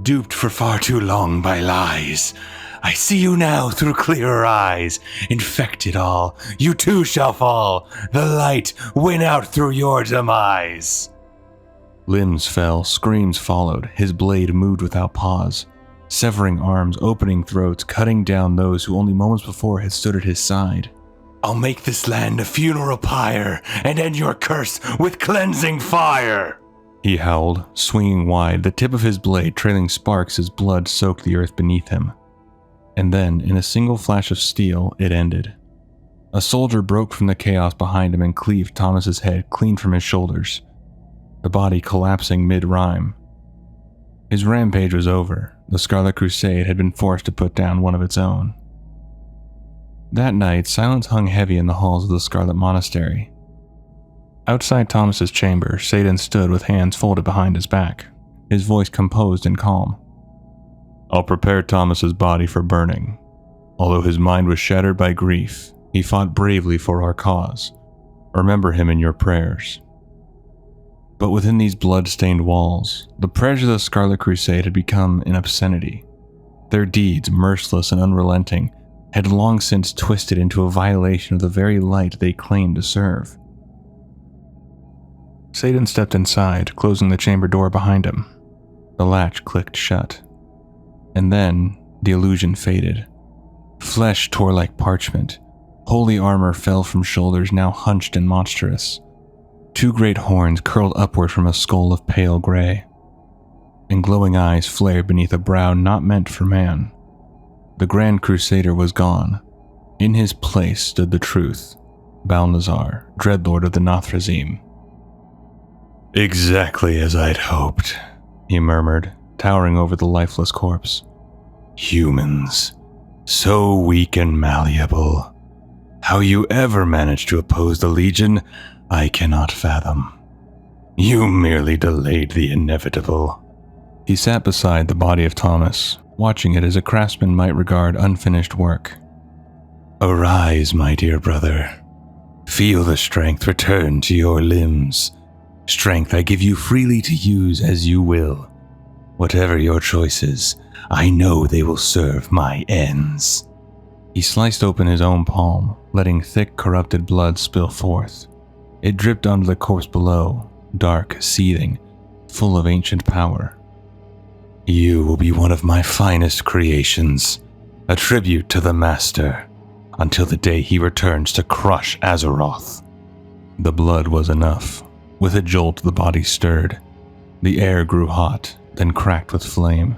C: Duped for far too long by lies, I see you now through clearer eyes. Infected all, you too shall fall. The light win out through your demise.
A: Limbs fell, screams followed, his blade moved without pause, severing arms, opening throats, cutting down those who only moments before had stood at his side.
C: I'll make this land a funeral pyre, and end your curse with cleansing fire!
A: He howled, swinging wide, the tip of his blade trailing sparks as blood soaked the earth beneath him. And then, in a single flash of steel, it ended. A soldier broke from the chaos behind him and cleaved Thomas's head clean from his shoulders, the body collapsing mid-rhyme. His rampage was over. The Scarlet Crusade had been forced to put down one of its own. That night, silence hung heavy in the halls of the Scarlet Monastery. Outside Thomas's chamber, Satan stood with hands folded behind his back, his voice composed and calm. I'll prepare Thomas's body for burning. Although his mind was shattered by grief, he fought bravely for our cause. Remember him in your prayers. But within these blood-stained walls, the prayers of the Scarlet Crusade had become an obscenity. Their deeds, merciless and unrelenting, had long since twisted into a violation of the very light they claimed to serve. Satan stepped inside, closing the chamber door behind him. The latch clicked shut. And then, the illusion faded. Flesh tore like parchment. Holy armor fell from shoulders now hunched and monstrous. Two great horns curled upward from a skull of pale gray, and glowing eyes flared beneath a brow not meant for man. The Grand Crusader was gone. In his place stood the truth, Balnazar, Dreadlord of the Nothrazim.
C: Exactly as I'd hoped,
A: he murmured, towering over the lifeless corpse.
C: Humans, so weak and malleable. How you ever managed to oppose the Legion, I cannot fathom. You merely delayed the inevitable.
A: He sat beside the body of Thomas, watching it as a craftsman might regard unfinished work.
C: Arise, my dear brother. Feel the strength return to your limbs. Strength I give you freely to use as you will. Whatever your choices, I know they will serve my ends.
A: He sliced open his own palm, letting thick, corrupted blood spill forth. It dripped onto the corpse below, dark, seething, full of ancient power.
C: You will be one of my finest creations, a tribute to the Master, until the day he returns to crush Azeroth.
A: The blood was enough. With a jolt, the body stirred. The air grew hot, then cracked with flame.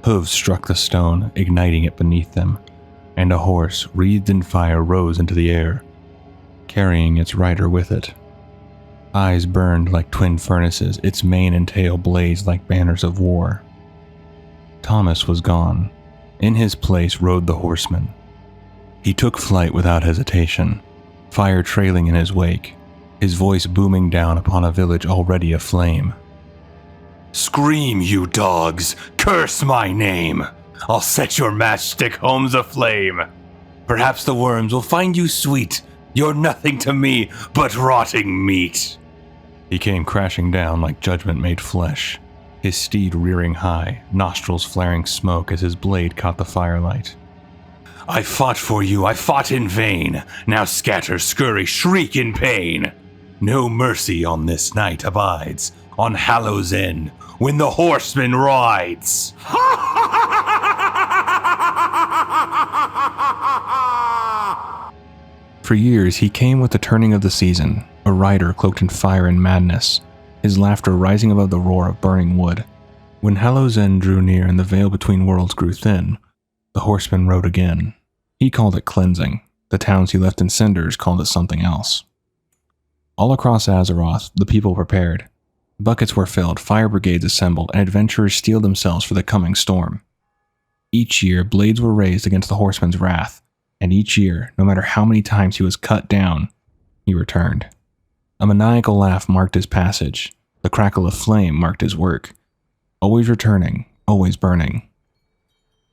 A: Hooves struck the stone, igniting it beneath them, and a horse, wreathed in fire, rose into the air, carrying its rider with it. Eyes burned like twin furnaces, its mane and tail blazed like banners of war. Thomas was gone. In his place rode the horseman. He took flight without hesitation, fire trailing in his wake, his voice booming down upon a village already aflame.
C: Scream, you dogs! Curse my name! I'll set your matchstick homes aflame! Perhaps the worms will find you sweet. You're nothing to me but rotting meat. He came crashing down like judgment made flesh, his steed rearing high, nostrils flaring smoke as his blade caught the firelight. I fought for you, I fought in vain. Now scatter, scurry, shriek in pain. No mercy on this night abides, on Hallow's end, when the horseman rides.
A: For years, he came with the turning of the season, a rider cloaked in fire and madness, his laughter rising above the roar of burning wood. When Hallow's end drew near and the veil between worlds grew thin, the horseman rode again. He called it cleansing. The towns he left in cinders called it something else. All across Azeroth, the people prepared. Buckets were filled, fire brigades assembled, and adventurers steeled themselves for the coming storm. Each year, blades were raised against the horseman's wrath, and each year, no matter how many times he was cut down, he returned. A maniacal laugh marked his passage. The crackle of flame marked his work. Always returning, always burning.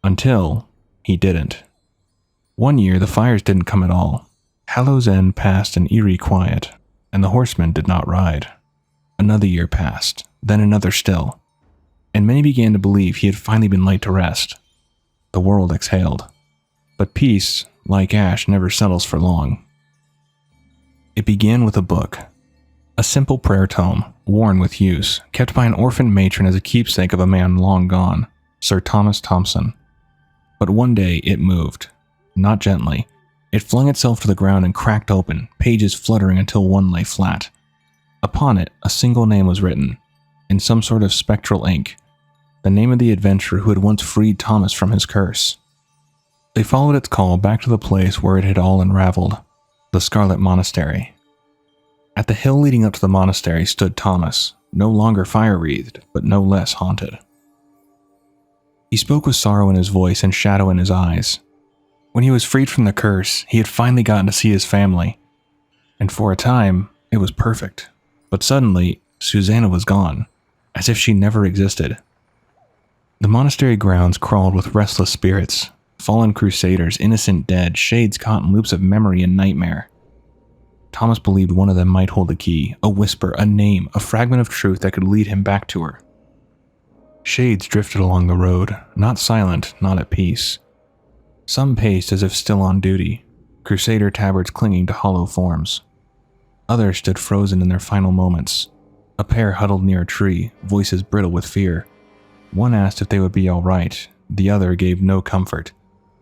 A: Until he didn't. One year, the fires didn't come at all. Hallow's End passed in eerie quiet, and the horseman did not ride. Another year passed, then another still, and many began to believe he had finally been laid to rest. The world exhaled. But peace, like ash, never settles for long. It began with a book. A simple prayer tome, worn with use, kept by an orphan matron as a keepsake of a man long gone, Sir Thomas Thomson. But one day it moved. Not gently. It flung itself to the ground and cracked open, pages fluttering until one lay flat. Upon it, a single name was written, in some sort of spectral ink, the name of the adventurer who had once freed Thomas from his curse. They followed its call back to the place where it had all unraveled, the Scarlet Monastery. At the hill leading up to the monastery stood Thomas, no longer fire-wreathed, but no less haunted. He spoke with sorrow in his voice and shadow in his eyes. When he was freed from the curse, he had finally gotten to see his family. And for a time, it was perfect. But suddenly, Susanna was gone, as if she never existed. The monastery grounds crawled with restless spirits, fallen crusaders, innocent dead, shades caught in loops of memory and nightmare. Thomas believed one of them might hold a key, a whisper, a name, a fragment of truth that could lead him back to her. Shades drifted along the road, not silent, not at peace. Some paced as if still on duty, crusader tabards clinging to hollow forms. Others stood frozen in their final moments. A pair huddled near a tree, voices brittle with fear. One asked if they would be all right, the other gave no comfort,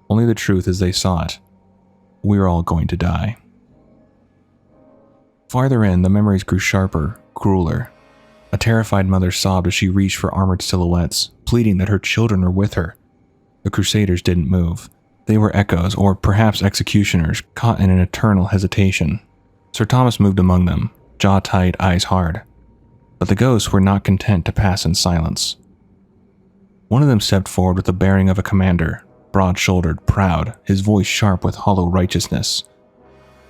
A: only the truth as they saw it. We're all going to die. Farther in, the memories grew sharper, crueler. A terrified mother sobbed as she reached for armored silhouettes, pleading that her children were with her. The crusaders didn't move. They were echoes, or perhaps executioners, caught in an eternal hesitation. Sir Thomas moved among them, jaw tight, eyes hard. But the ghosts were not content to pass in silence. One of them stepped forward with the bearing of a commander, broad-shouldered, proud, his voice sharp with hollow righteousness.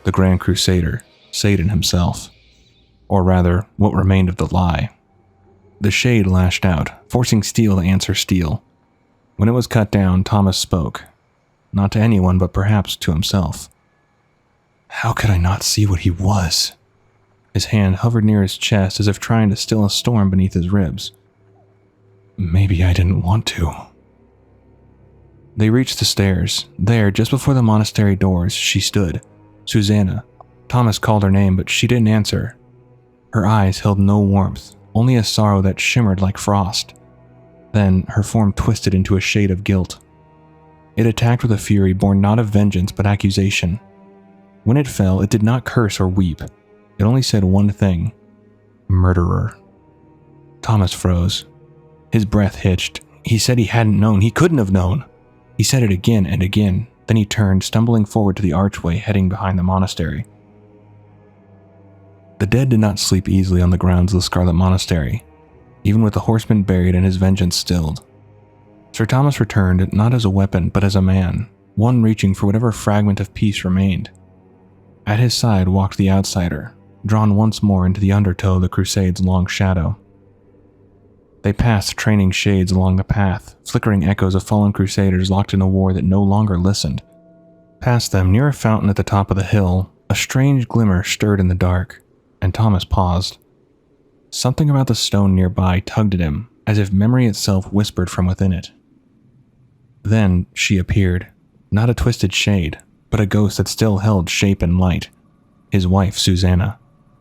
A: The Grand Crusader, Satan himself. Or rather, what remained of the lie. The shade lashed out, forcing steel to answer steel. When it was cut down, Thomas spoke. Not to anyone, but perhaps to himself. How could I not see what he was? His hand hovered near his chest as if trying to still a storm beneath his ribs. Maybe I didn't want to. They reached the stairs. There, just before the monastery doors, she stood. Susanna. Thomas called her name, but she didn't answer. Her eyes held no warmth, only a sorrow that shimmered like frost. Then, her form twisted into a shade of guilt. It attacked with a fury born not of vengeance but accusation. When it fell, it did not curse or weep. It only said one thing. Murderer. Thomas froze. His breath hitched. He said he hadn't known. He couldn't have known. He said it again and again. Then he turned, stumbling forward to the archway heading behind the monastery. The dead did not sleep easily on the grounds of the Scarlet Monastery, even with the horseman buried and his vengeance stilled. Sir Thomas returned not as a weapon, but as a man, one reaching for whatever fragment of peace remained. At his side walked the outsider, drawn once more into the undertow of the Crusade's long shadow. They passed training shades along the path, flickering echoes of fallen crusaders locked in a war that no longer listened. Past them, near a fountain at the top of the hill, a strange glimmer stirred in the dark, and Thomas paused. Something about the stone nearby tugged at him, as if memory itself whispered from within it. Then she appeared, not a twisted shade, but a ghost that still held shape and light. His wife, Susanna.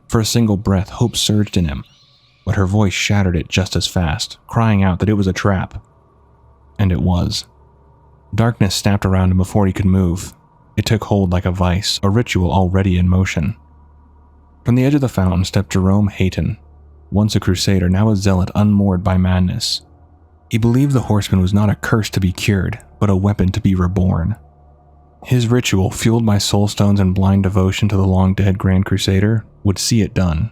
A: For a single breath, hope surged in him, but her voice shattered it just as fast, crying out that it was a trap. And it was. Darkness snapped around him before he could move. It took hold like a vice, a ritual already in motion. From the edge of the fountain stepped Jerome Hayton, once a crusader, now a zealot unmoored by madness. He believed the horseman was not a curse to be cured, but a weapon to be reborn. His ritual, fueled by soulstones and blind devotion to the long-dead Grand Crusader, would see it done.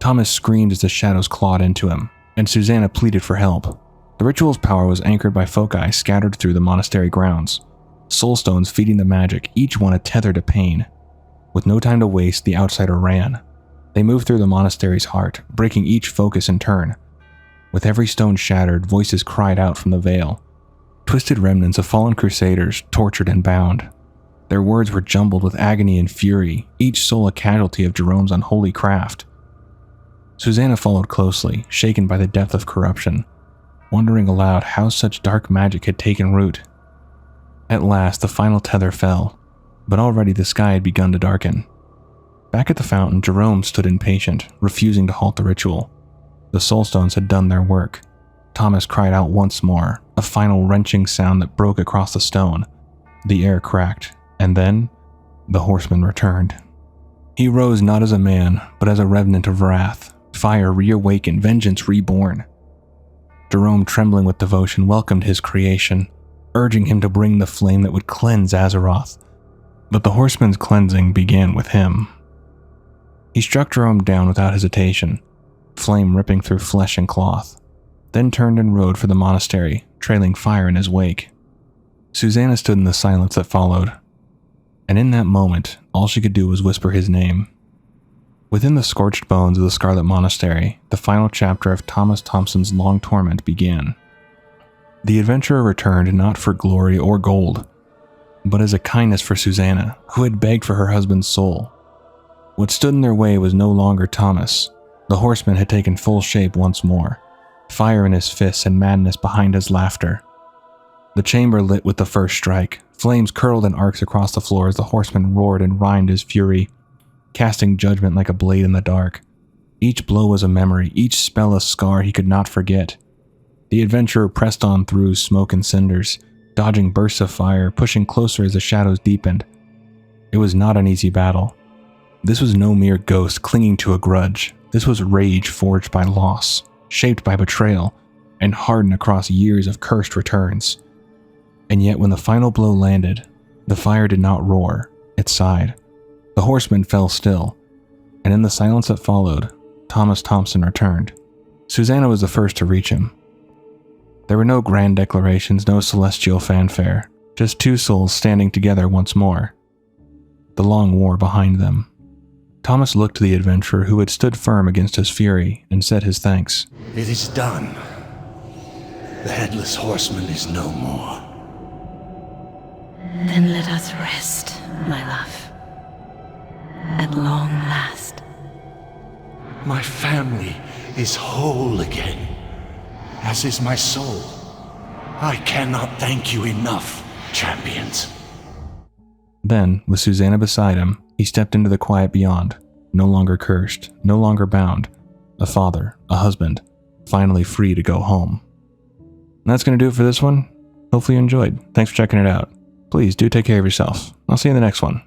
A: Thomas screamed as the shadows clawed into him, and Susanna pleaded for help. The ritual's power was anchored by foci scattered through the monastery grounds, soulstones feeding the magic, each one a tether to pain. With no time to waste, the outsider ran. They moved through the monastery's heart, breaking each focus in turn. With every stone shattered, voices cried out from the veil. Twisted remnants of fallen crusaders, tortured and bound. Their words were jumbled with agony and fury, each soul a casualty of Jerome's unholy craft. Susanna followed closely, shaken by the depth of corruption, wondering aloud how such dark magic had taken root. At last, the final tether fell, but already the sky had begun to darken. Back at the fountain, Jerome stood impatient, refusing to halt the ritual. The soulstones had done their work. Thomas cried out once more, a final wrenching sound that broke across the stone. The air cracked, and then the horseman returned. He rose not as a man, but as a revenant of wrath, fire reawakened, vengeance reborn. Jerome, trembling with devotion, welcomed his creation, urging him to bring the flame that would cleanse Azeroth. But the horseman's cleansing began with him. He struck Jerome down without hesitation, flame ripping through flesh and cloth, then turned and rode for the monastery, trailing fire in his wake. Susanna stood in the silence that followed, and in that moment, all she could do was whisper his name. Within the scorched bones of the Scarlet Monastery, the final chapter of Thomas Thomson's long torment began. The adventurer returned not for glory or gold, but as a kindness for Susanna, who had begged for her husband's soul. What stood in their way was no longer Thomas. The horseman had taken full shape once more, fire in his fists and madness behind his laughter. The chamber lit with the first strike. Flames curled in arcs across the floor as the horseman roared and rhymed his fury, casting judgment like a blade in the dark. Each blow was a memory, each spell a scar he could not forget. The adventurer pressed on through smoke and cinders, dodging bursts of fire, pushing closer as the shadows deepened. It was not an easy battle. This was no mere ghost clinging to a grudge. This was rage forged by loss, shaped by betrayal, and hardened across years of cursed returns. And yet when the final blow landed, the fire did not roar, it sighed. The horseman fell still, and in the silence that followed, Thomas Thomson returned. Susanna was the first to reach him. There were no grand declarations, no celestial fanfare, just two souls standing together once more. The long war behind them. Thomas looked to the adventurer who had stood firm against his fury and said his thanks.
B: It is done. The Headless Horseman is no more.
D: Then let us rest, my love. At long last.
B: My family is whole again, as is my soul. I cannot thank you enough, champions.
A: Then, with Susanna beside him, he stepped into the quiet beyond, no longer cursed, no longer bound, a father, a husband, finally free to go home. And that's going to do it for this one. Hopefully you enjoyed. Thanks for checking it out. Please do take care of yourself. I'll see you in the next one.